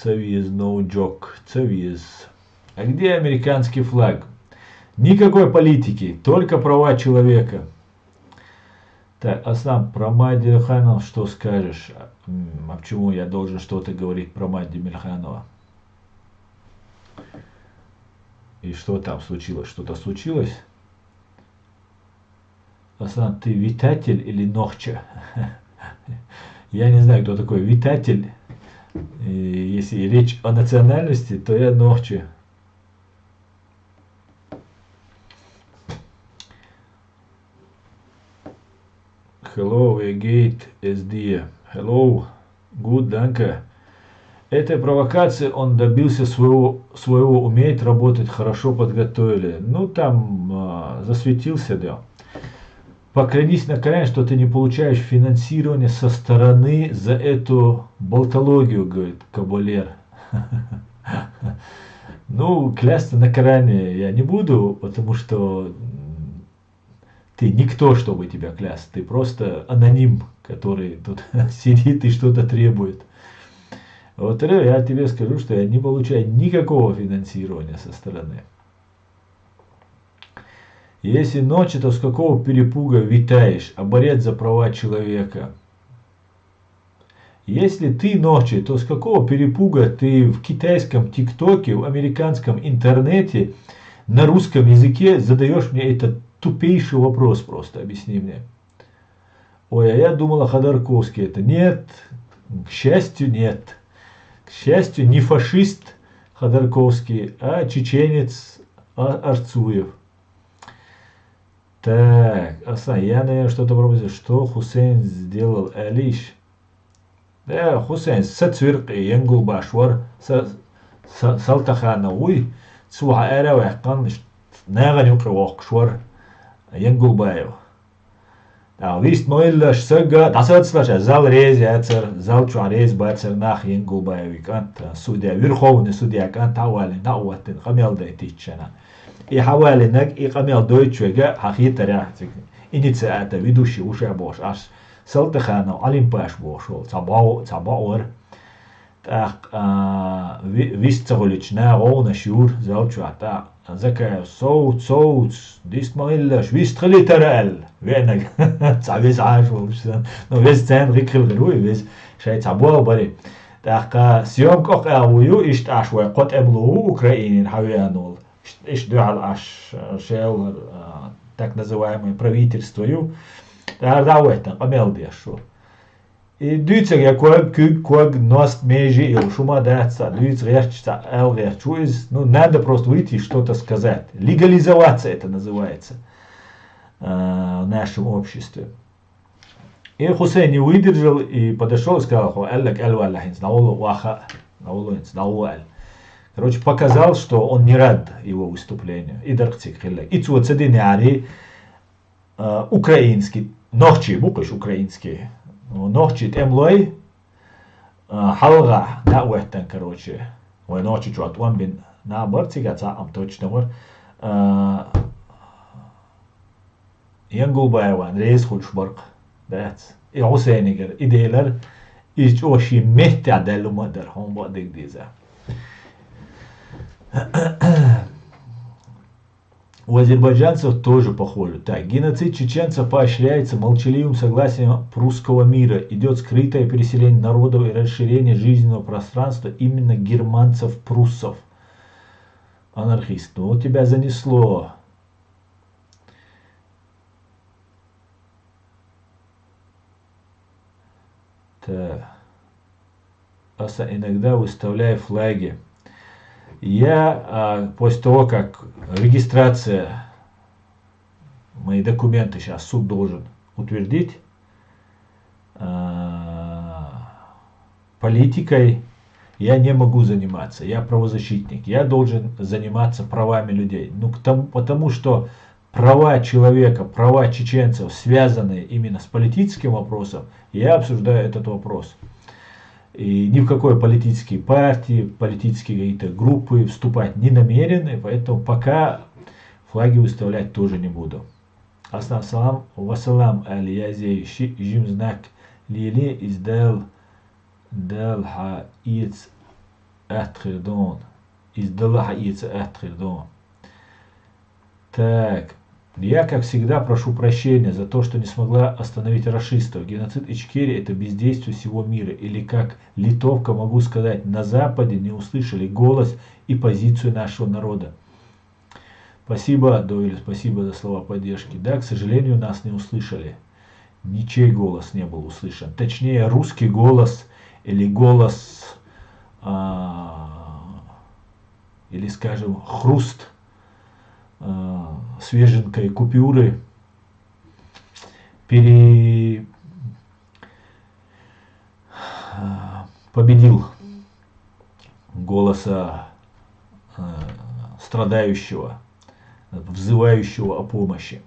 [SPEAKER 1] no joke, цавиз. А где американский флаг? Никакой политики, только права человека. Так, Аслан, про Мадди Мирханова что скажешь? А почему я должен что-то говорить про Мадди Мирханова? И что там случилось? Что-то случилось? Аслан, ты витатель или нохча? Я не знаю, кто такой витатель. И если речь о национальности, то я нохча. Hello, wie geht es dir? Hello, good, danke. Этой провокации он добился своего умеет работать, хорошо подготовили. Ну, там засветился, да. Поклянись на Коране, что ты не получаешь финансирование со стороны за эту болтологию, говорит Кабалер. Ну, клясться на Коране я не буду, потому что ты никто, чтобы тебя клясть. Ты просто аноним, который тут сидит и что-то требует. Вот я тебе скажу, что я не получаю никакого финансирования со стороны. Если ночью, то с какого перепуга витаешь, а борец за права человека? Если ты ночью, то с какого перепуга ты в китайском ТикТоке, в американском интернете, на русском языке задаешь мне этот тупейший вопрос просто, объясни мне. Ой, а я думала Ходорковский это. Нет, к счастью, нет. К счастью, не фашист Ходорковский, а чеченец Арцуев. Так, я, наверное, что-то пропустил. Что Хусейн сделал Алиш? Да, Хусейн, сацвирк янгул башвар, салтахана уй, суха эра вахкан, наган юкра вахшвар, янгул баев. Да, вист мойлаш сага, дасадслаш, зал рез яцер, зал чуарез бацер нах янгул баевикант, судья, верховный судья кант авали, науатин, хамелда этичена. И хавали наг, и хамел дойчвега, хахитаря, инициата, ведущий уже бош, аж Салтахана, Олимпаш бошел, Цабауэр, так, Вистцаголична, Роуна Шур, Залчуата, Закаев, Соуц, Дистмалиллаш, Вистралитарал, Венаг, Цавиз Ажвол, ну, весь цен Рикл Геруй, весь Шай Цабуа Бари. Так, съемках Авую, Ишт Ашвай, Кот Эблу, Украинин, Хавианул, Ишт Дуал Аш, Шел, так называемое правительствою, Давайте, амелдешу. И дүйцег я ког ност межи или шума даться, дүйц речца элверчуиз, ну надо просто выйти и что-то сказать. Легализоваться это называется в нашем обществе. И Хусейн не выдержал и подошел и сказал, короче, показал, что он не рад его выступлению. И цуацединяри украинский, нохчи, буквиш украинский, нохчи темлой, халга, на уэттен, короче, ой, нохчи чуат, он бин на барцига, цаам точно вор, Янгулбаеван, рейс хульшбарк, дайц, и Хусейнигер, и дейлер, и чоши мехте аделу мадер, он бадик диза. У азербайджанцев тоже похоже. Так, геноцид чеченцев поощряется молчаливым согласием прусского мира. Идет скрытое переселение народов и расширение жизненного пространства именно германцев-пруссов. Анархист, ну вот тебя занесло. Так. Иногда выставляю флаги. Я после того, как регистрация, мои документы сейчас суд должен утвердить, политикой я не могу заниматься. Я правозащитник. Я должен заниматься правами людей. Ну, потому что права человека, права чеченцев, связанные именно с политическим вопросом, я обсуждаю этот вопрос. И ни в какой политической партии, политические какие-то группы вступать не намерен, и поэтому пока флаги выставлять тоже не буду. Ассалам, вассалам, аль-язи, жим знак, лили издал, дал хаиц атхирдон, издал хаиц атхирдон. Так. Я, как всегда, прошу прощения за то, что не смогла остановить рашистов. Геноцид Ичкерии – это бездействие всего мира. Или, как литовка, могу сказать, на Западе не услышали голос и позицию нашего народа. Спасибо, Дойль, спасибо за слова поддержки. Да, к сожалению, нас не услышали. Ничей голос не был услышан. Точнее, русский голос или голос, или, скажем, хруст свеженькой купюры победил голоса страдающего, взывающего о помощи.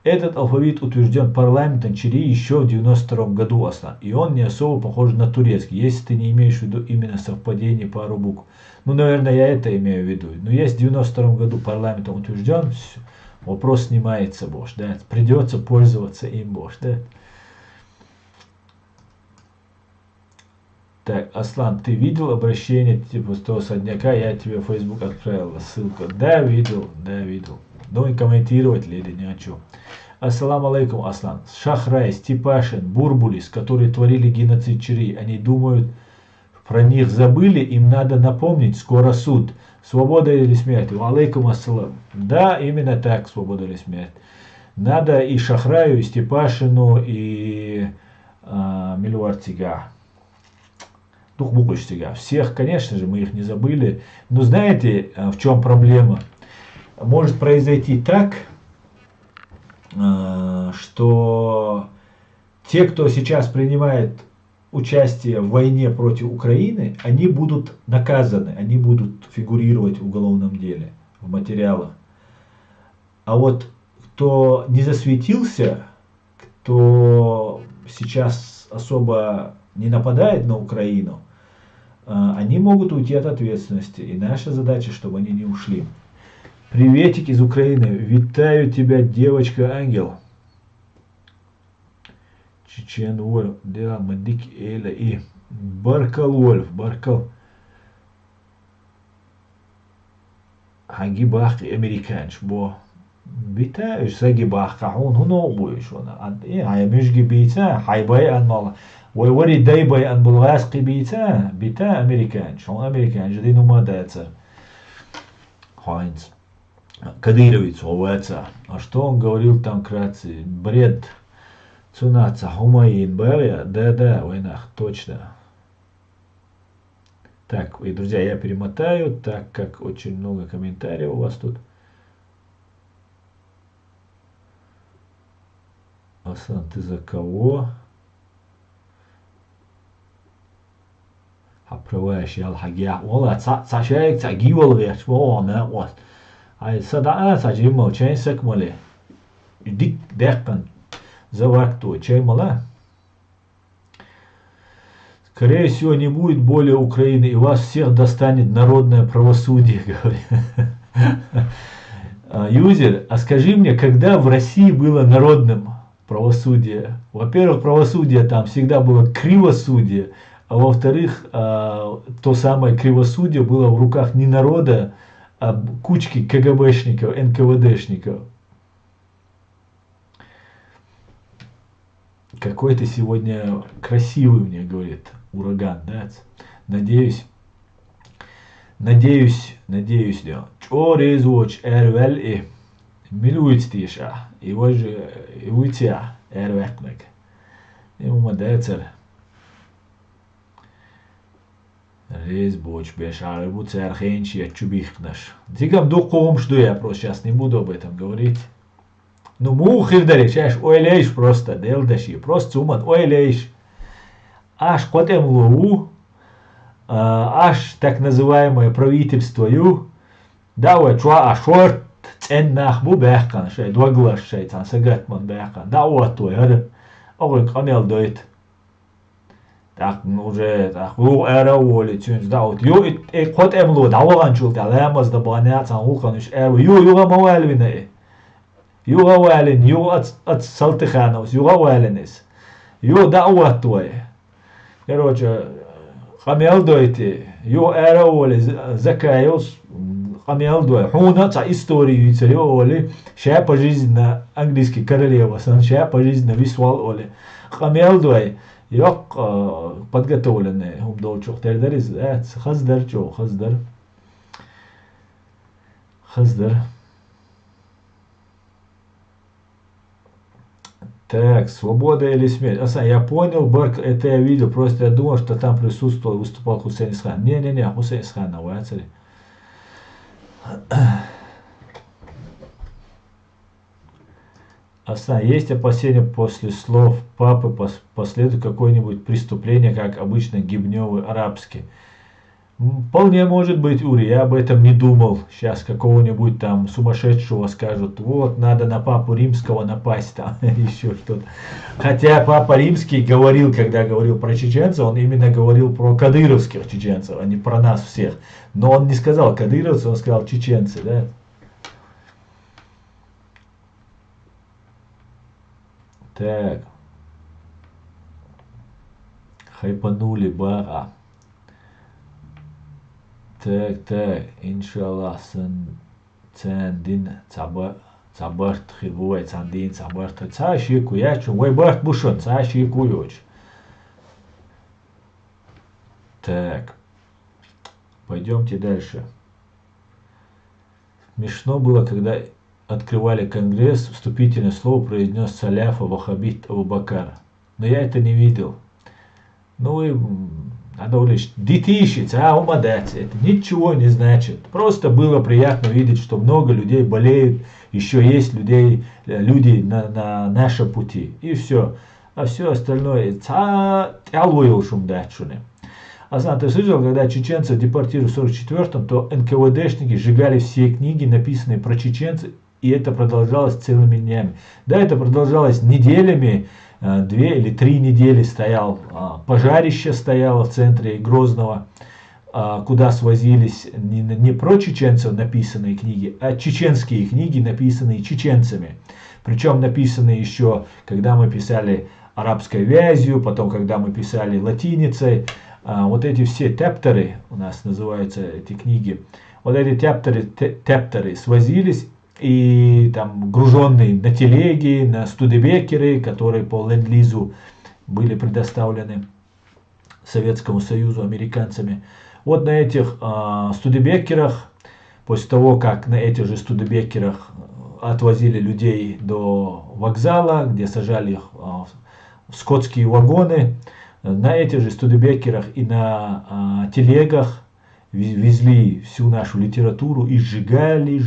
[SPEAKER 1] Этот алфавит утвержден парламентом Чили еще в 92 году Аслан, и он не особо похож на турецкий, если ты не имеешь в виду именно совпадение пару букв. Ну, наверное, я это имею в виду. Но если в 92 году парламентом утвержден, вопрос снимается, бош, да, придется пользоваться им, бош, да. Так, Аслан, ты видел обращение типа 100 содняка, я тебе в Facebook отправил ссылку. Да, видел, да, видел. Ну и комментировать ли или ни о чем. Ассаламу алейкум, Аслан. Шахрай, Степашин, Бурбулис, которые творили геноцид Чири, они думают, про них забыли, им надо напомнить, скоро суд. Свобода или смерть? Алейкум ассалам. Да, именно так, свобода или смерть. Надо и Шахраю, и Степашину, и Милуартига. Тухбукуштига. Всех, конечно же, мы их не забыли. Но знаете, в чем проблема? Может произойти так, что те, кто сейчас принимает участие в войне против Украины, они будут наказаны, они будут фигурировать в уголовном деле, в материалах. А вот кто не засветился, кто сейчас особо не нападает на Украину, они могут уйти от ответственности. И наша задача, чтобы они не ушли. Приветик из Украины. Витаю тебя, девочка-ангел. Чечен Вольф. Да, Мадик Эля и Баркал Вольф. Баркал. Хагибах американш. Бо. Витаю, Сагибах. Кахун. Хуно буешь. Я мишги бейца. Хайбай анмала. ووري دايباي ان بلغاسقي بيتا امريكان شو امريكان جدي نوما дается Хайнц Кадырович оваца. А что он говорил там кратце? Бред. Цунаца Хумаин Бэвя. Да, войнах, точно. Так, и друзья, я перемотаю, так как очень много комментариев у вас тут. Асан, ты за кого? Апроваешь я алхагия. Ола, цашаек, цагивал веш, во, на, вот. Ай, сада, сажим молчание секмали. Дик декан. Завакту, чай мала. Скорее всего, не будет более Украины, и вас всех достанет народное правосудие, говорит. Юзер, а скажи мне, когда в России было народным правосудие? Во-первых, правосудие там всегда было кривосудие, а во-вторых, то самое кривосудие было в руках не народа, а кучки КГБшников, НКВДшников. Какой ты сегодня красивый, мне говорит ураган, да? Надеюсь, да. Чорезоч эрвел и милуйтиша, его же уйтя эрвекнек. Ему мадецер. Рез боч бешар буцер хенчи чубихнаш. Дигам духом что я просто сейчас не буду об этом говорить. Ну мухи вдаришь, ойлейш просто, делдаши, просто уман, ойлейш. Аж котем лову, аж так называемое правительство ю, да чуа ашорт ценнах бу бехкан, шей два глаз шей цан сагатман бехкан, да той, хада, огой камел дойт. Так, уже, так, у эра воли, тюнс, да, вот, ю, и котем ло, да, ваган чул, да, лемаз, да, баня, цан ухануш, эру, юга мауэльвине, юга вэлин, ю от Салтыхановс, юга вэлинес, ю, да, той. Короче, хамел дойти, ю эра воли, закаёс, хамел дой, хуна, ца историю, яйца, ю воли, ща пожизненно, английский королева, сан, ща пожизненно висвал воли, хамел дой, Yok подготовленные умдолчук тердериз, хаздар чо, хаздар. Так, свобода или смерть. Асан, я понял, Барк, это я видел, просто я думал, что там присутствовал, выступал Хусейн Исхан. Не, Хусейн Исхан на Вацаре. Есть опасения после слов папы последует какое-нибудь преступление, как обычно гибневый арабский. Вполне может быть, Ури, я об этом не думал. Сейчас какого-нибудь там сумасшедшего скажут, вот, надо на папу римского напасть там, еще что-то. Хотя папа римский говорил, когда говорил про чеченцев, он именно говорил про кадыровских чеченцев, а не про нас всех. Но он не сказал кадыровцы, он сказал чеченцы, да. Так. Хайпанули бара. Так, иншаллах, цандин цабарт хивой, цандин цабарт цаши куячу, мой барт бушон, цаши куёч. Так, пойдемте дальше. Смешно было, когда открывали конгресс, вступительное слово произнес Саляфа Вахабит Абу-Бакар. Но я это не видел. Ну и надо лишь детишить, умодать. Это ничего не значит. Просто было приятно видеть, что много людей болеют, еще есть люди на нашем пути. И все. А все остальное тялуил шумдачуны. Ты слышал, когда чеченцев депортировали в 1944-м, то НКВДшники сжигали все книги, написанные про чеченцев, и это продолжалось целыми днями. Да, это продолжалось неделями, 2 или 3 недели пожарище стояло в центре Грозного, куда свозились не про чеченцев написанные книги, а чеченские книги, написанные чеченцами. Причем написанные еще, когда мы писали арабской вязью, потом, когда мы писали латиницей. Вот эти все тептеры, у нас называются эти книги, вот эти тептеры свозились, и там груженные на телеги, на студебекеры, которые по ленд-лизу были предоставлены Советскому Союзу американцами. Вот на этих студебекерах, после того, как на этих же студебекерах отвозили людей до вокзала, где сажали их в скотские вагоны, на этих же студебекерах и на телегах везли всю нашу литературу и сжигали.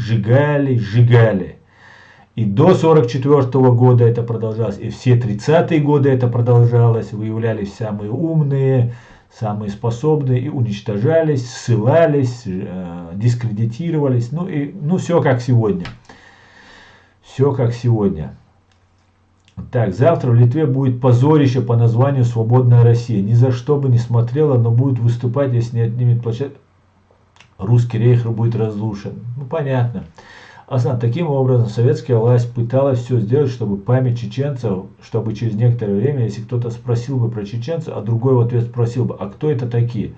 [SPEAKER 1] И до 1944 года это продолжалось, и все 30-е годы это продолжалось, выявлялись самые умные, самые способные и уничтожались, ссылались, дискредитировались, все как сегодня. Все как сегодня. Так, завтра в Литве будет позорище по названию «Свободная Россия». Ни за что бы не смотрела, но будет выступать, если не отнимет площадь. Русский рейх будет разрушен. Понятно. Таким образом, советская власть пыталась все сделать, чтобы память чеченцев, чтобы через некоторое время, если кто-то спросил бы про чеченцев, а другой в ответ спросил бы, а кто это такие?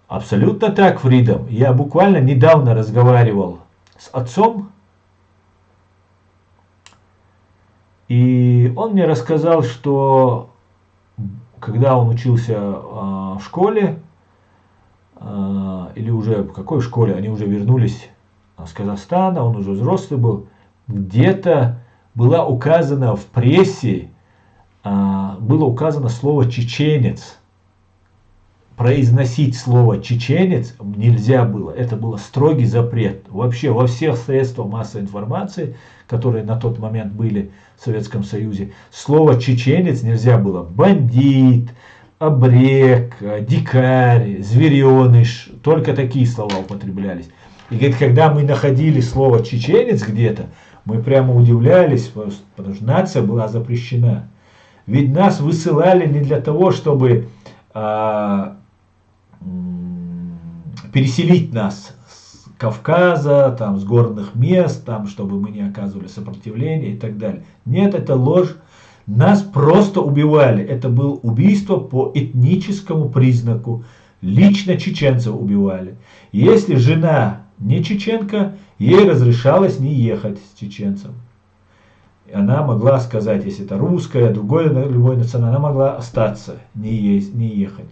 [SPEAKER 1] Абсолютно так, Фридом. Я буквально недавно разговаривал с отцом, и он мне рассказал, что когда он учился в школе, или уже в какой школе, они уже вернулись с Казахстана, он уже взрослый был, где-то было указано в прессе, было указано слово «чеченец». Произносить слово «чеченец» нельзя было. Это был строгий запрет. Вообще во всех средствах массовой информации, которые на тот момент были в Советском Союзе, слово «чеченец» нельзя было. Бандит, обрек, дикарь, звереныш, только такие слова употреблялись. И говорит, когда мы находили слово «чеченец» где-то, мы прямо удивлялись, потому что нация была запрещена. Ведь нас высылали не для того, чтобы переселить нас с Кавказа, с горных мест, чтобы мы не оказывали сопротивления и так далее. Нет, это ложь. Нас просто убивали. Это было убийство по этническому признаку. Лично чеченцев убивали. Если жена не чеченка, ей разрешалось не ехать с чеченцем. Она могла сказать, если это русская, любой национальный, она могла остаться, не ехать.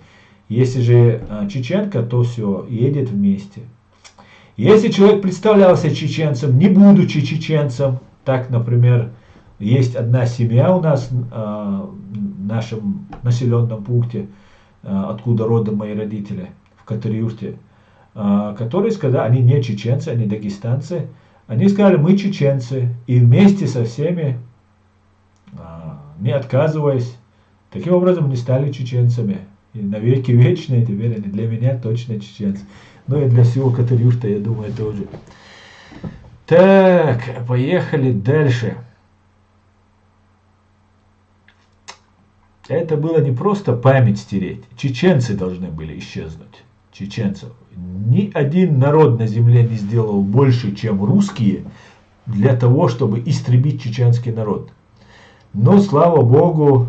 [SPEAKER 1] Если же чеченка, то все, едет вместе. Если человек представлялся чеченцем, не будучи чеченцем, так, например, есть одна семья у нас в нашем населенном пункте, откуда родом мои родители, в Катар-Юрте, которые сказали, они не чеченцы, они дагестанцы, они сказали, мы чеченцы, и вместе со всеми не отказываясь. Таким образом, они стали чеченцами. И навеки вечные теперь они для меня точно чеченцы. Ну и для всего Катарюшта, я думаю, тоже. Так, поехали дальше. Это было не просто память стереть. Чеченцы должны были исчезнуть. Чеченцев. Ни один народ на земле не сделал больше, чем русские, для того, чтобы истребить чеченский народ. Но, слава Богу,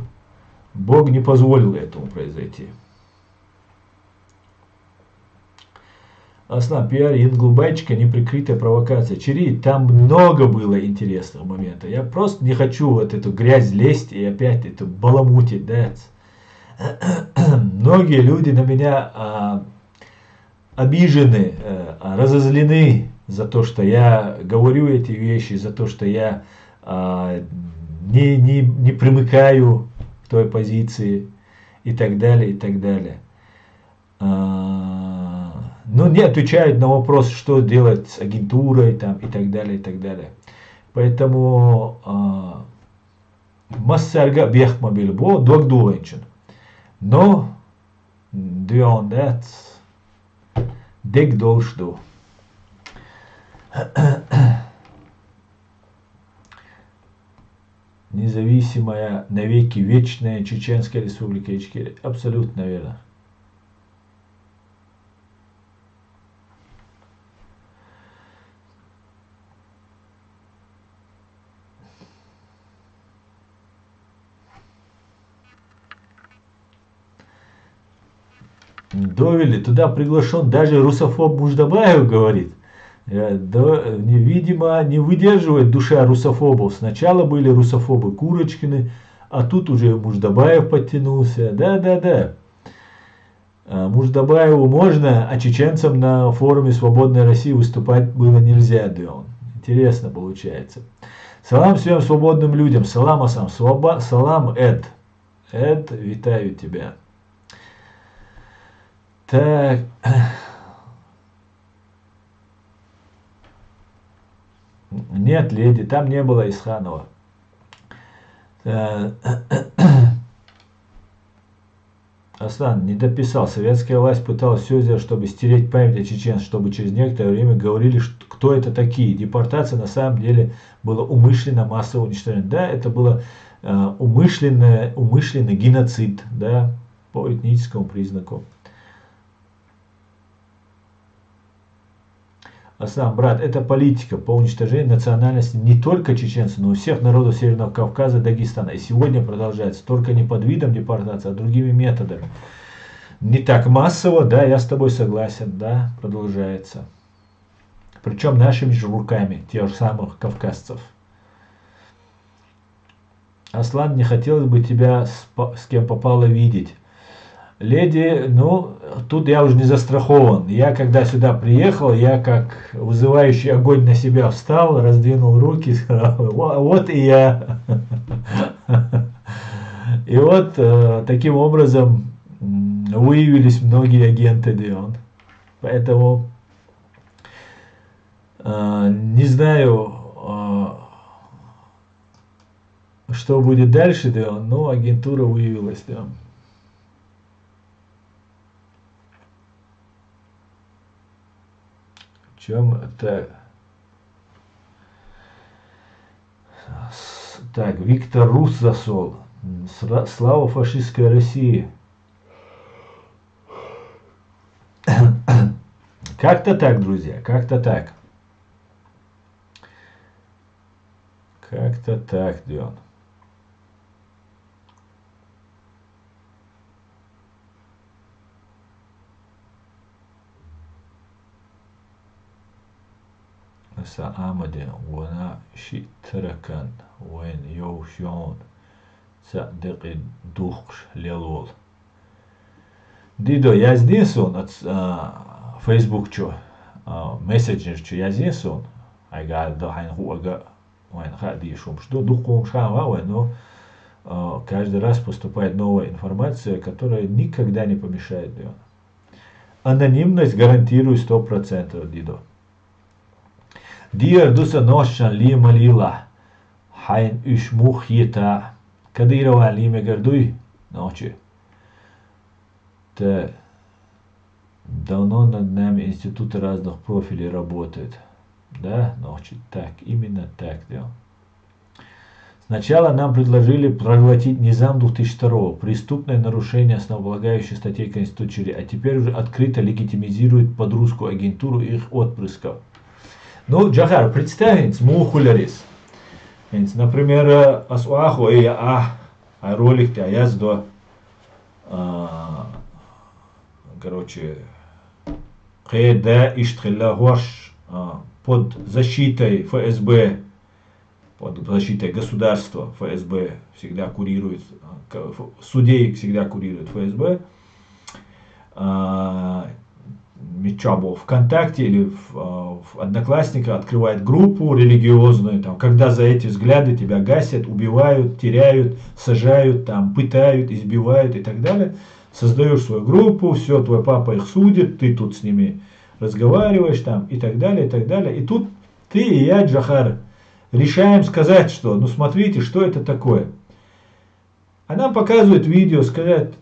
[SPEAKER 1] Бог не позволил этому произойти. Аслан, пиар Янгулбайчика, неприкрытая провокация. Чири, там много было интересных моментов. Я просто не хочу вот эту грязь лезть и опять это баламутить, да. Многие люди на меня обижены, разозлены за то, что я говорю эти вещи, за то, что я не примыкаю к той позиции и так далее, и так далее. Но не отвечают на вопрос, что делать с агентурой там, и так далее, и так далее. Поэтому массарга бехмобиль бо догдуленчен. Но beyond that, дег должду. Независимая, навеки вечная Чеченская Республика Ичкерия. Абсолютно верно. Довели, туда приглашен даже русофоб Муждабаев, говорит. Видимо, не выдерживает душа русофобов. Сначала были русофобы Курочкины, а тут уже Муждабаев подтянулся. Да. Муждабаеву можно, а чеченцам на форуме Свободной России выступать было нельзя. Да, интересно получается. Салам всем свободным людям. Салам Асам. Салам Эд. Эд, витаю тебя. Так. Нет, леди, там не было Исханова. Аслан не дописал. Советская власть пыталась все сделать, чтобы стереть память о чеченцах, чтобы через некоторое время говорили, кто это такие. Депортация на самом деле была умышленно массовое уничтожение. Да, это было умышленный геноцид, да, по этническому признаку. Аслан, брат, это политика по уничтожению национальности не только чеченцев, но и всех народов Северного Кавказа и Дагестана. И сегодня продолжается, только не под видом депортации, а другими методами. Не так массово, да, я с тобой согласен, да, продолжается. Причем нашими же руками, тех же самых кавказцев. Аслан, не хотелось бы тебя с кем попало видеть. Леди, ну, тут я уже не застрахован. Я когда сюда приехал, я как вызывающий огонь на себя встал, раздвинул руки, сказал, вот и я. И вот таким образом выявились многие агенты Деон. Поэтому не знаю, что будет дальше, Деон, но агентура выявилась, да. Так, Виктор Рус засол. Слава фашистской России. Как-то так, друзья, как-то так. Как-то так, Дион. سأعمد ونشتركا وين يوشون صدق دخش للول. Дидо, я здесь он от Facebook чё, мессенджер чё, я здесь он. Айга да хайн хуага, вайн хади шум что духом шава, но каждый раз поступает новая информация, которая никогда не помешает Дион. Анонимность гарантирую 100%, Дидо. Diğer dusa noşan li malila hayn üç muhyeta Кадырова, имя Гордуй, ночи. Да. Давно над нами институты разных профилей работают. Да, ночи. Так, именно так, да. Сначала нам предложили проглотить Низам 2002, преступное нарушение основополагающих статей Конституции, а теперь уже открыто легитимизирует под русскую агентуру их отпрысков. Ну, Джахар, представить мухулярис. Например, асуаху и ролик-то язду, короче, под защитой ФСБ, под защитой государства ФСБ всегда курирует, судей всегда курирует ФСБ, Мичабо ВКонтакте или в Одноклассниках открывает группу религиозную, там, когда за эти взгляды тебя гасят, убивают, теряют, сажают, там, пытают, избивают и так далее. Создаешь свою группу, все, твой папа их судит, ты тут с ними разговариваешь, там, и так далее, и так далее. И тут ты и я, Джахар, решаем сказать, что, ну смотрите, что это такое. А нам показывают видео, сказать,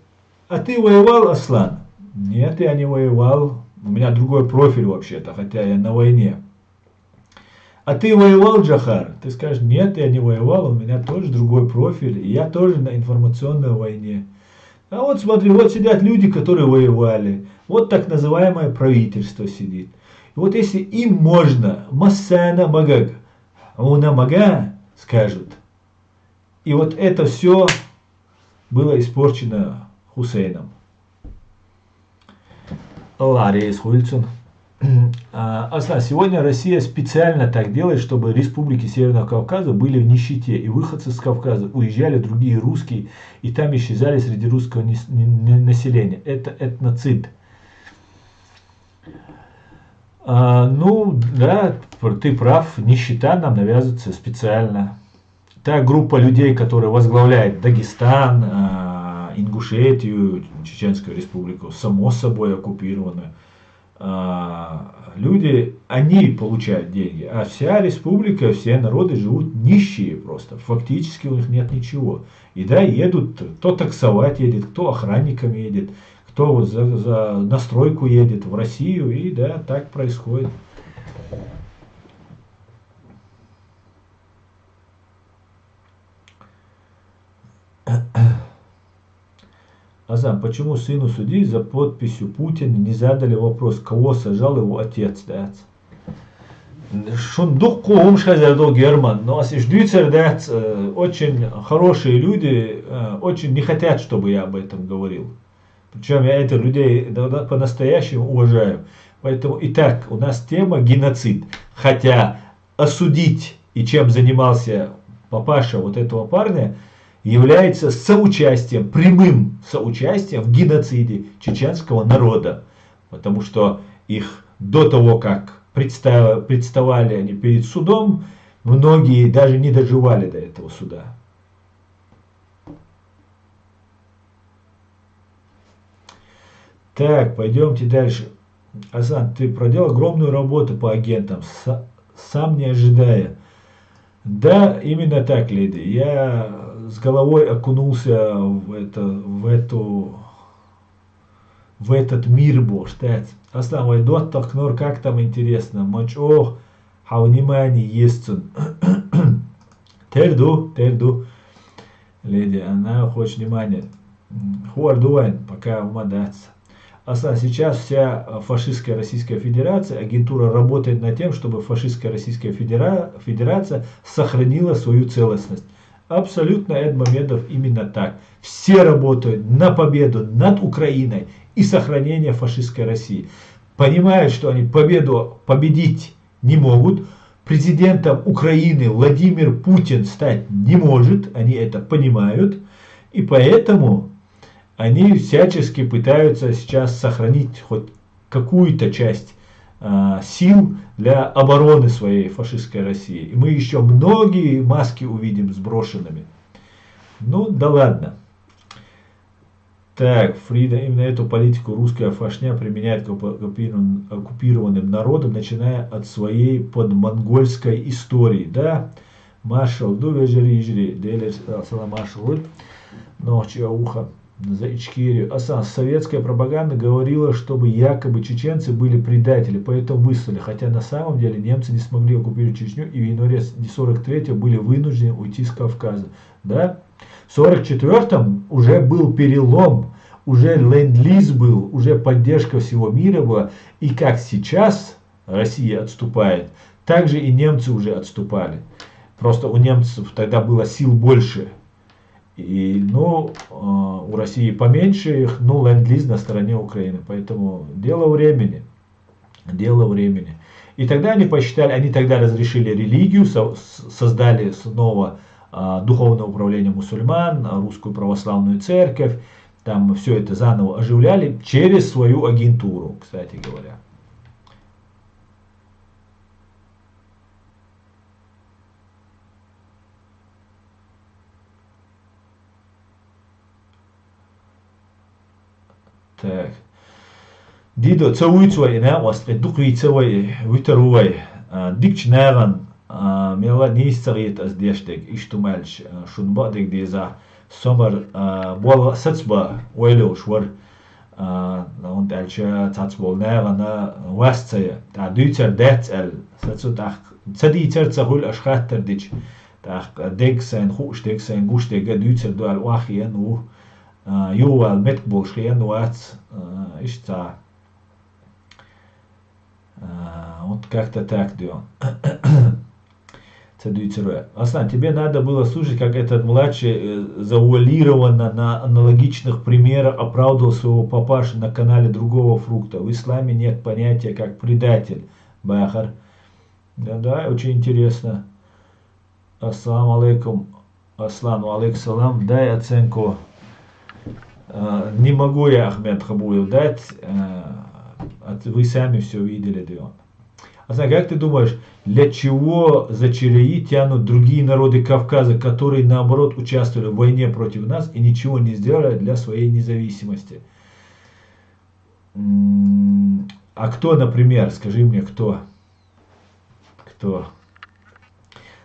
[SPEAKER 1] а ты воевал, Аслан? Нет, я не воевал. У меня другой профиль вообще-то, хотя я на войне. А ты воевал, Джахар? Ты скажешь, нет, я не воевал, у меня тоже другой профиль, и я тоже на информационной войне. А вот смотри, вот сидят люди, которые воевали. Вот так называемое правительство сидит. И вот если им можно, массана магаг, уна мага, скажут. И вот это все было испорчено Хусейном. Ларис Хульцин. Аслан, сегодня Россия специально так делает, чтобы республики Северного Кавказа были в нищете, и выходцы с Кавказа уезжали другие русские, и там исчезали среди русского населения. Это этноцид. Ну, да, ты прав, нищета нам навязывается специально. Та группа людей, которая возглавляет Дагестан, Ингушетию, Чеченскую республику, само собой оккупированную, люди, они получают деньги, а вся республика, все народы живут нищие просто, фактически у них нет ничего. И да, едут, кто таксовать едет, кто охранником едет, кто за настройку едет в Россию, и да, так происходит. Азам, почему сыну судьи за подписью Путина не задали вопрос, кого сажал его отец? Шундук кум шазадо Герман, но очень хорошие люди, очень не хотят, чтобы я об этом говорил. Причем я этих людей по-настоящему уважаю. Поэтому, итак, у нас тема геноцид. Хотя осудить и чем занимался папаша вот этого парня, является соучастием, прямым соучастием в геноциде чеченского народа. Потому что их до того, как представали они перед судом, многие даже не доживали до этого суда. Так, пойдемте дальше. Асан, ты проделал огромную работу по агентам, сам не ожидая. Да, именно так, леди. Я с головой окунулся в этот мир, штат. Аслан, войдот такнор, как там интересно. Мочох, внимание есть. Терду. Леди, она хочет внимания. Хуардуайн, пока умадаться. Аслан, сейчас вся фашистская Российская Федерация, агентура работает над тем, чтобы фашистская Российская Федерация сохранила свою целостность. Абсолютно, Эдмамедов, именно так. Все работают на победу над Украиной и сохранение фашистской России. Понимают, что они победить не могут. Президентом Украины Владимир Путин стать не может. Они это понимают. И поэтому они всячески пытаются сейчас сохранить хоть какую-то часть сил для обороны своей фашистской России. И мы еще многие маски увидим сброшенными. Ну, да ладно. Так, Фрида, именно эту политику русская фашня применяет к оккупированным народам, начиная от своей подмонгольской истории. Да, Маршал, ду вежери ижри, делер сала маршал, ночи ауха за Ичкерию. Советская пропаганда говорила, чтобы якобы чеченцы были предатели, поэтому выслали. Хотя на самом деле немцы не смогли оккупировать Чечню и в январе 43-го были вынуждены уйти с Кавказа. Да? В 44-м уже был перелом, уже ленд-лиз был, уже поддержка всего мира была. И как сейчас Россия отступает, так же и немцы уже отступали. Просто у немцев тогда было сил больше. У России поменьше их, но ленд-лиз на стороне Украины. Поэтому дело времени. Дело времени. И тогда они посчитали, они тогда разрешили религию, создали снова духовное управление мусульман, русскую православную церковь. Там все это заново оживляли через свою агентуру, кстати говоря. Так. Дидо цауицвай, не, остре духвицвай, витерувай, дикчнеран, мела нисцарит аз дештег, иштумальч, шунбадег деза, sommer bol satsba oilo shwar und alcha tatsbol nagana wastaya ta duitser detsel satsu tak tsaditser tsahul ashkhatter dich tak deg sein khush deg sein gush deg duitser do al wachien u yo al metbol shien wats ishta вот как-то так дел. Аслан, тебе надо было слушать, как этот младший завуалированно на аналогичных примерах оправдывал своего папашу на канале другого фрукта. В исламе нет понятия как предатель. Бахар. Да, очень интересно. Ассаламу алейкум. Аслану алейкум салам. Дай оценку. Не могу я, Ахмед Хабуев, дать. Вы сами все видели, да. А как ты думаешь, для чего за Чиряи тянут другие народы Кавказа, которые наоборот участвовали в войне против нас и ничего не сделали для своей независимости? А кто, например, скажи мне, кто? Кто?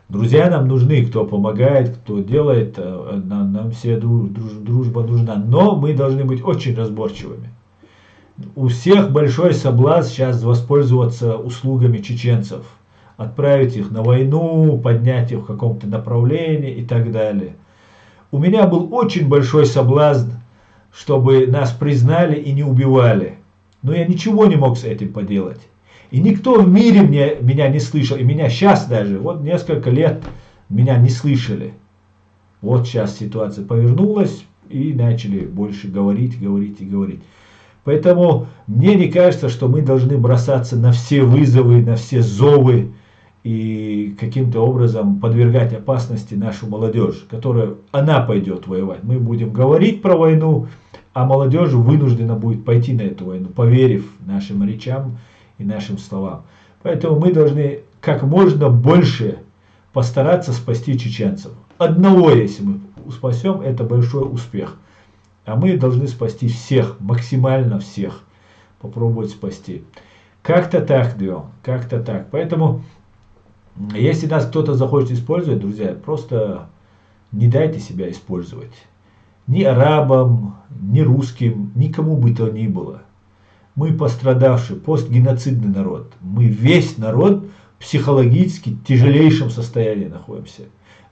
[SPEAKER 1] Друзья нам нужны, кто помогает, кто делает, нам все дружба нужна, но мы должны быть очень разборчивыми. У всех большой соблазн сейчас воспользоваться услугами чеченцев. Отправить их на войну, поднять их в каком-то направлении и так далее. У меня был очень большой соблазн, чтобы нас признали и не убивали. Но я ничего не мог с этим поделать. И никто в мире меня не слышал. И меня сейчас даже, вот несколько лет меня не слышали. Вот сейчас ситуация повернулась и начали больше говорить. Поэтому мне не кажется, что мы должны бросаться на все вызовы, на все зовы и каким-то образом подвергать опасности нашу молодежь, которая, она пойдет воевать. Мы будем говорить про войну, а молодежь вынуждена будет пойти на эту войну, поверив нашим речам и нашим словам. Поэтому мы должны как можно больше постараться спасти чеченцев. Одного, если мы спасем, это большой успех. А мы должны спасти всех, максимально всех. Попробовать спасти. Как-то так, Дион, как-то так. Поэтому, если нас кто-то захочет использовать, друзья, просто не дайте себя использовать. Ни арабам, ни русским, никому бы то ни было. Мы пострадавший, постгеноцидный народ. Мы весь народ психологически в тяжелейшем состоянии находимся.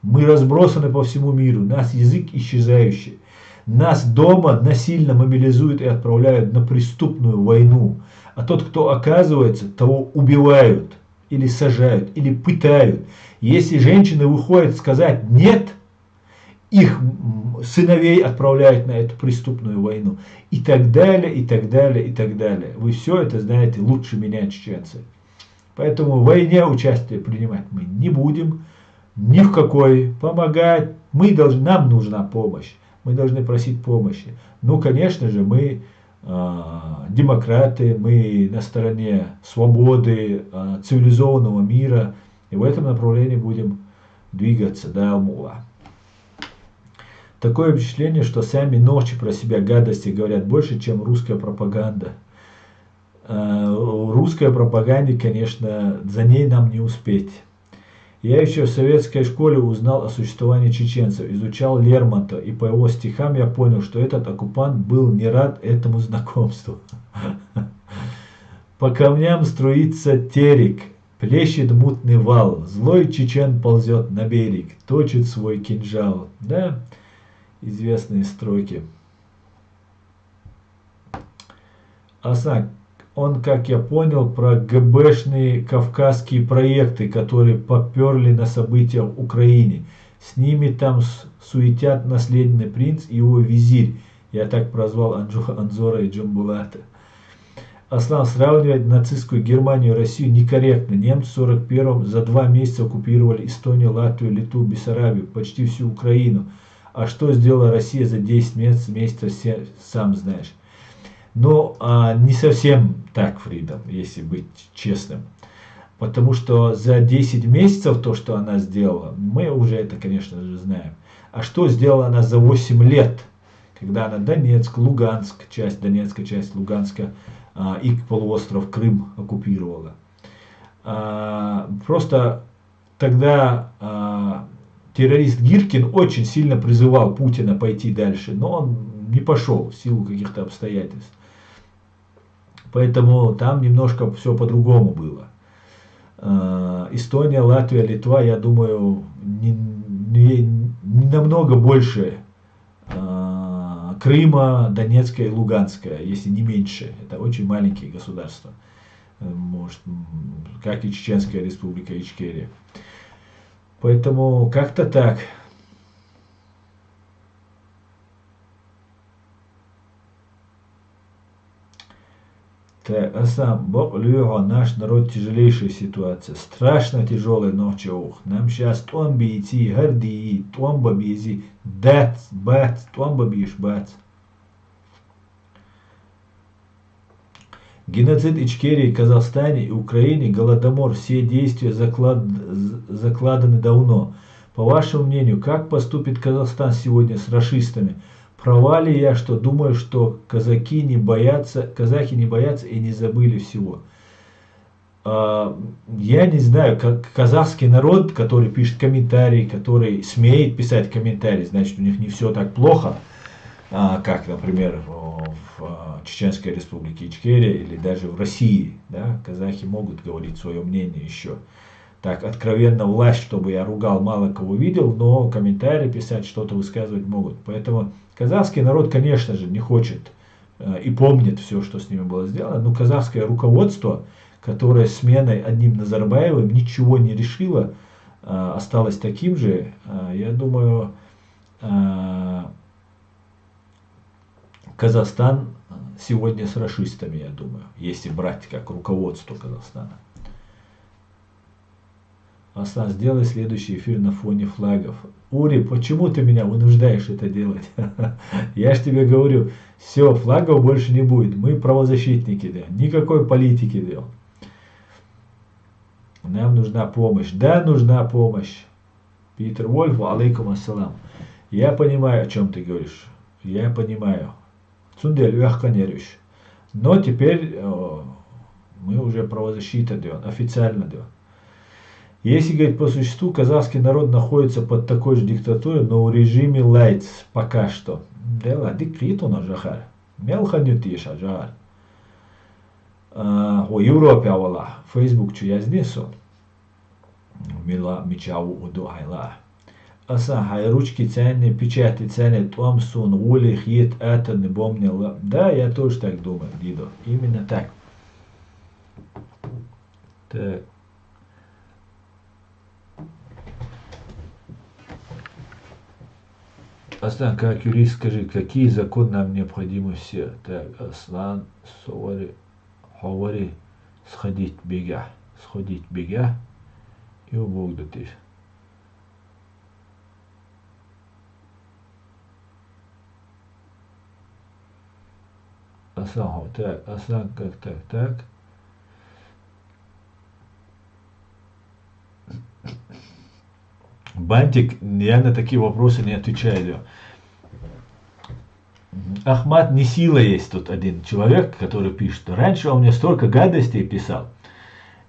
[SPEAKER 1] Мы разбросаны по всему миру, нас язык исчезающий. Нас дома насильно мобилизуют и отправляют на преступную войну. А тот, кто оказывается, того убивают, или сажают, или пытают. Если женщины выходят сказать «нет», их сыновей отправляют на эту преступную войну. И так далее, и так далее, и так далее. Вы все это знаете лучше меня, чеченцы. Поэтому в войне участие принимать мы не будем. Ни в какой. Помогать. Нам нужна помощь. Мы должны просить помощи. Ну, конечно же, мы демократы, мы на стороне свободы, цивилизованного мира. И в этом направлении будем двигаться. Да, Мула. Такое впечатление, что сами ночи про себя гадости говорят больше, чем русская пропаганда. Русской пропаганде, конечно, за ней нам не успеть. Я еще в советской школе узнал о существовании чеченцев, изучал Лермонтова, и по его стихам я понял, что этот оккупант был не рад этому знакомству. По камням струится терек, плещет мутный вал, злой чечен ползет на берег, точит свой кинжал. Да, известные строки. Он, как я понял, про ГБшные кавказские проекты, которые поперли на события в Украине. С ними там суетят наследный принц и его визирь. Я так прозвал Анзора и Джамбулата. Аслан, сравнивать нацистскую Германию и Россию некорректно. Немцы в 1941-м за 2 месяца оккупировали Эстонию, Латвию, Литву, Бессарабию, почти всю Украину. А что сделала Россия за 10 месяцев, сам знаешь. Но не совсем так, Фридом, если быть честным. Потому что за 10 месяцев то, что она сделала, мы уже это, конечно же, знаем. А что сделала она за 8 лет, когда она Донецк, Луганск, часть Донецка, часть Луганска и полуостров Крым оккупировала. Просто тогда террорист Гиркин очень сильно призывал Путина пойти дальше, но он не пошел в силу каких-то обстоятельств. Поэтому там немножко все по-другому было. Эстония, Латвия, Литва, я думаю, не намного больше Крыма, Донецкая и Луганская, если не меньше. Это очень маленькие государства. Может, как и Чеченская республика, Ичкерия. Поэтому как-то так. А сам Бог любит наш народ тяжелейшая ситуация. Страшно тяжелая ночь. Нам сейчас томби идти, горди, томба бизи, дац, бац, томба биш, бац. Геноцид Ичкерии, Казахстане и Украине, Голодомор, все действия закладаны давно. По вашему мнению, как поступит Казахстан сегодня с рашистами? Права ли я, что думаю, что казахи не боятся и не забыли всего? Я не знаю, как казахский народ, который пишет комментарии, который смеет писать комментарии, значит, у них не все так плохо, как, например, в Чеченской республике Ичкерия или даже в России. Да? Казахи могут говорить свое мнение еще. Так откровенно власть, чтобы я ругал, мало кого видел, но комментарии писать, что-то высказывать могут. Поэтому казахский народ, конечно же, не хочет и помнит все, что с ними было сделано, но казахское руководство, которое сменой одним Назарбаевым ничего не решило, осталось таким же, я думаю, Казахстан сегодня с рашистами, я думаю, если брать как руководство Казахстана. Аслан, сделай следующий эфир на фоне флагов. Ури, почему ты меня вынуждаешь это делать? Я ж тебе говорю, все, флагов больше не будет. Мы правозащитники, да. Никакой политики, да. Нам нужна помощь. Да, нужна помощь. Питер Вольф, алейкум ассалам. Я понимаю, о чем ты говоришь. Я понимаю. Цундель, вяхканерюш. Но теперь мы уже правозащита делаем, официально делаем. Если говорить по существу, казахский народ находится под такой же диктатурой, но в режиме лайтс пока что. Дела дикриту на жахар. Мелханютиша жахар. О Европе авала. Фейсбук чу язнесу. Мила мичау уду айла. Аса хайручки ценные, печати ценные, Томсон, Ули, Хит, это не помнил. Да, я тоже так думаю, Дидо. Именно так. Так. Аслан, как юрист, скажи, какие законы нам необходимы все? Так, Аслан, Ховари, сходить бега и убогдатись. Аслан, так, Аслан, как так. Бантик, я на такие вопросы не отвечаю. Ахмат Несила есть тут один человек, который пишет, раньше он мне столько гадостей писал.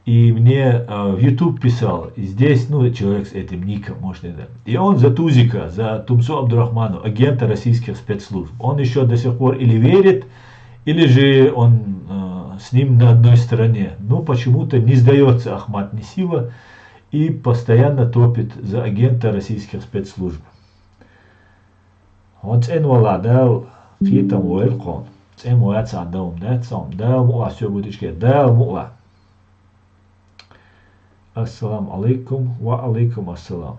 [SPEAKER 1] И мне в YouTube писал, и здесь, ну, человек с этим ником, может, это. И он за Тузика, за Тумсу Абдурахману, агента российских спецслужб. Он еще до сих пор или верит, или же он с ним на одной стороне. Но почему-то не сдается Ахмад Несила и постоянно топит за агента российских спецслужб. Вот это владел фитом уэлкон. Это муэца даум, да, сам, да, мула, все будет чке, да, мула. Ассаламу алейкум, ва алейкум ассалам.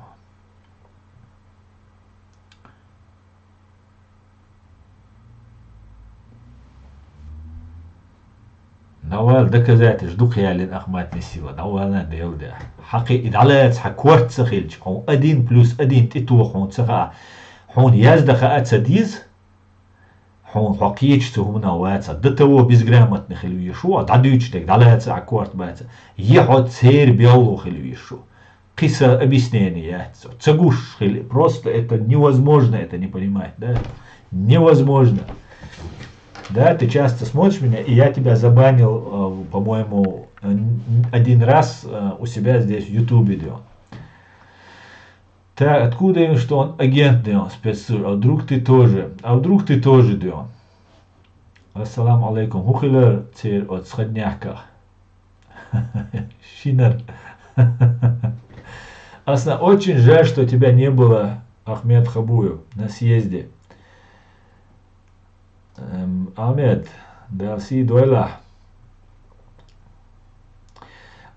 [SPEAKER 1] نوال دكزات جدوك يا لين أخمات نسيلا نوالا ديودا حقي إدعالات حكورت سخيلج حون أدين بلوس أدين تتو حون سخا حون يازدخ أتسديز حون حقيتش تهمنا واتسا دتو بيزغرامت نخلو يشو تعديوش تك دعالات حكورت باتسا يحط سير بيولو خلو يشو قصة объяснение цагуш хили просто это невозможно это не понимать да невозможно. Да, ты часто смотришь меня, и я тебя забанил, по-моему, один раз у себя здесь в Ютубе делал. Так, откуда им, что он агент делал, спецслужб, а вдруг ты тоже делал. Ассаламу алейкум, хухилер цер от сходняка. Шинар. Асна, очень жаль, что тебя не было, Ахмед Хабуев, на съезде. Ахмед, Дарси Дуэла.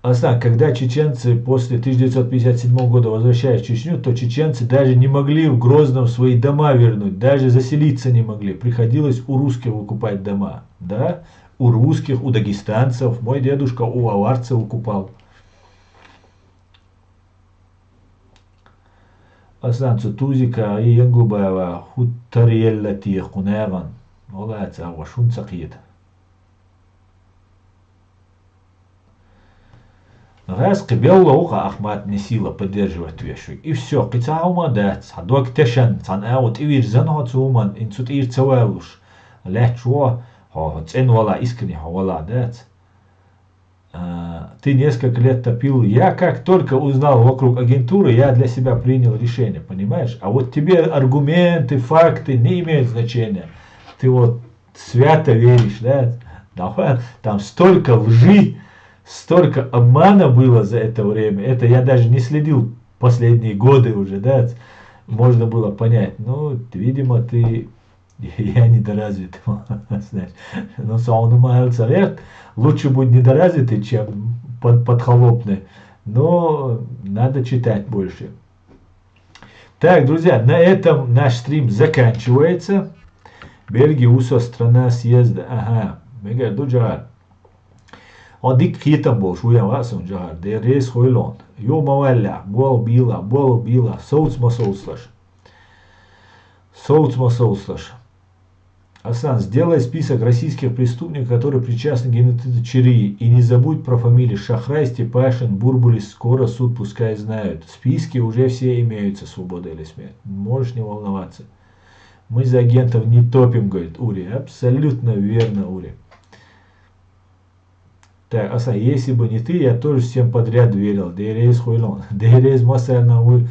[SPEAKER 1] Асна, когда чеченцы после 1957 года возвращались в Чечню, то чеченцы даже не могли в Грозном свои дома вернуть, даже заселиться не могли. Приходилось у русских выкупать дома. Да? У русских, у дагестанцев. Мой дедушка у аварцев выкупал. Асна, Цутузика и Янгубаева, Хуттариелла Тихуневан. والله هو شون سقيت غاز قبل وقع أخمات نسيلا поддерживать вещи и все قطعه دات صدق تشن صن أوت إير زنها تومن إن صوت إير توالش لا شو هو تين ولا искренне ولا دات ты несколько лет топил. Я как только узнал вокруг агентуры, я для себя принял решение, понимаешь? А вот тебе аргументы, факты не имеют значения. Ты вот свято веришь, да? Там столько лжи, столько обмана было за это время. Это я даже не следил последние годы уже, да? Можно было понять. Ну, видимо, ты... Я недоразвитый, знаешь. Но сауна совет. Лучше быть недоразвитый, чем подхолопный. Но надо читать больше. Так, друзья, на этом наш стрим заканчивается. Бельгия, УСО, страна съезда. Ага. Мега, ду джар. Он дик хитам бол, шуям васун джар. Де рейс хойлон. Йо мавалля. Бол била. Соуцма соуслаш. Асан, сделай список российских преступников, которые причастны к геноциду Чирии. И не забудь про фамилии Шахрай, Степашин, Бурбулис. Скоро суд пускай знают. В списке уже все имеются, свобода или смерть. Можешь не волноваться. Мы за агентов не топим, говорит Ури. Абсолютно верно, Ури. Так, Асан, если бы не ты, я тоже всем подряд верил. Дейрейс хуйлон. Дейрейс масарна уль.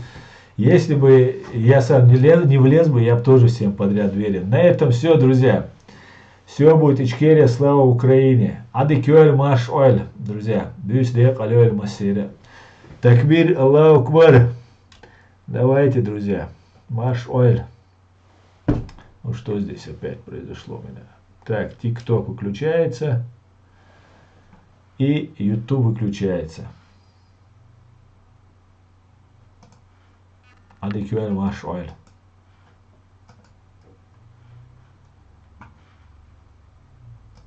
[SPEAKER 1] Если бы я сам не влез бы, я бы тоже всем подряд верил. На этом все, друзья. Все будет Ичкерия, слава Украине. Адикюэль маш оэль, друзья. Бюсдек алюэль масире. Такбир Аллаху Акбар. Давайте, друзья. Маш оэль. Ну что здесь опять произошло у меня? Так, ТикТок выключается. И YouTube выключается. Adeküel maş oil.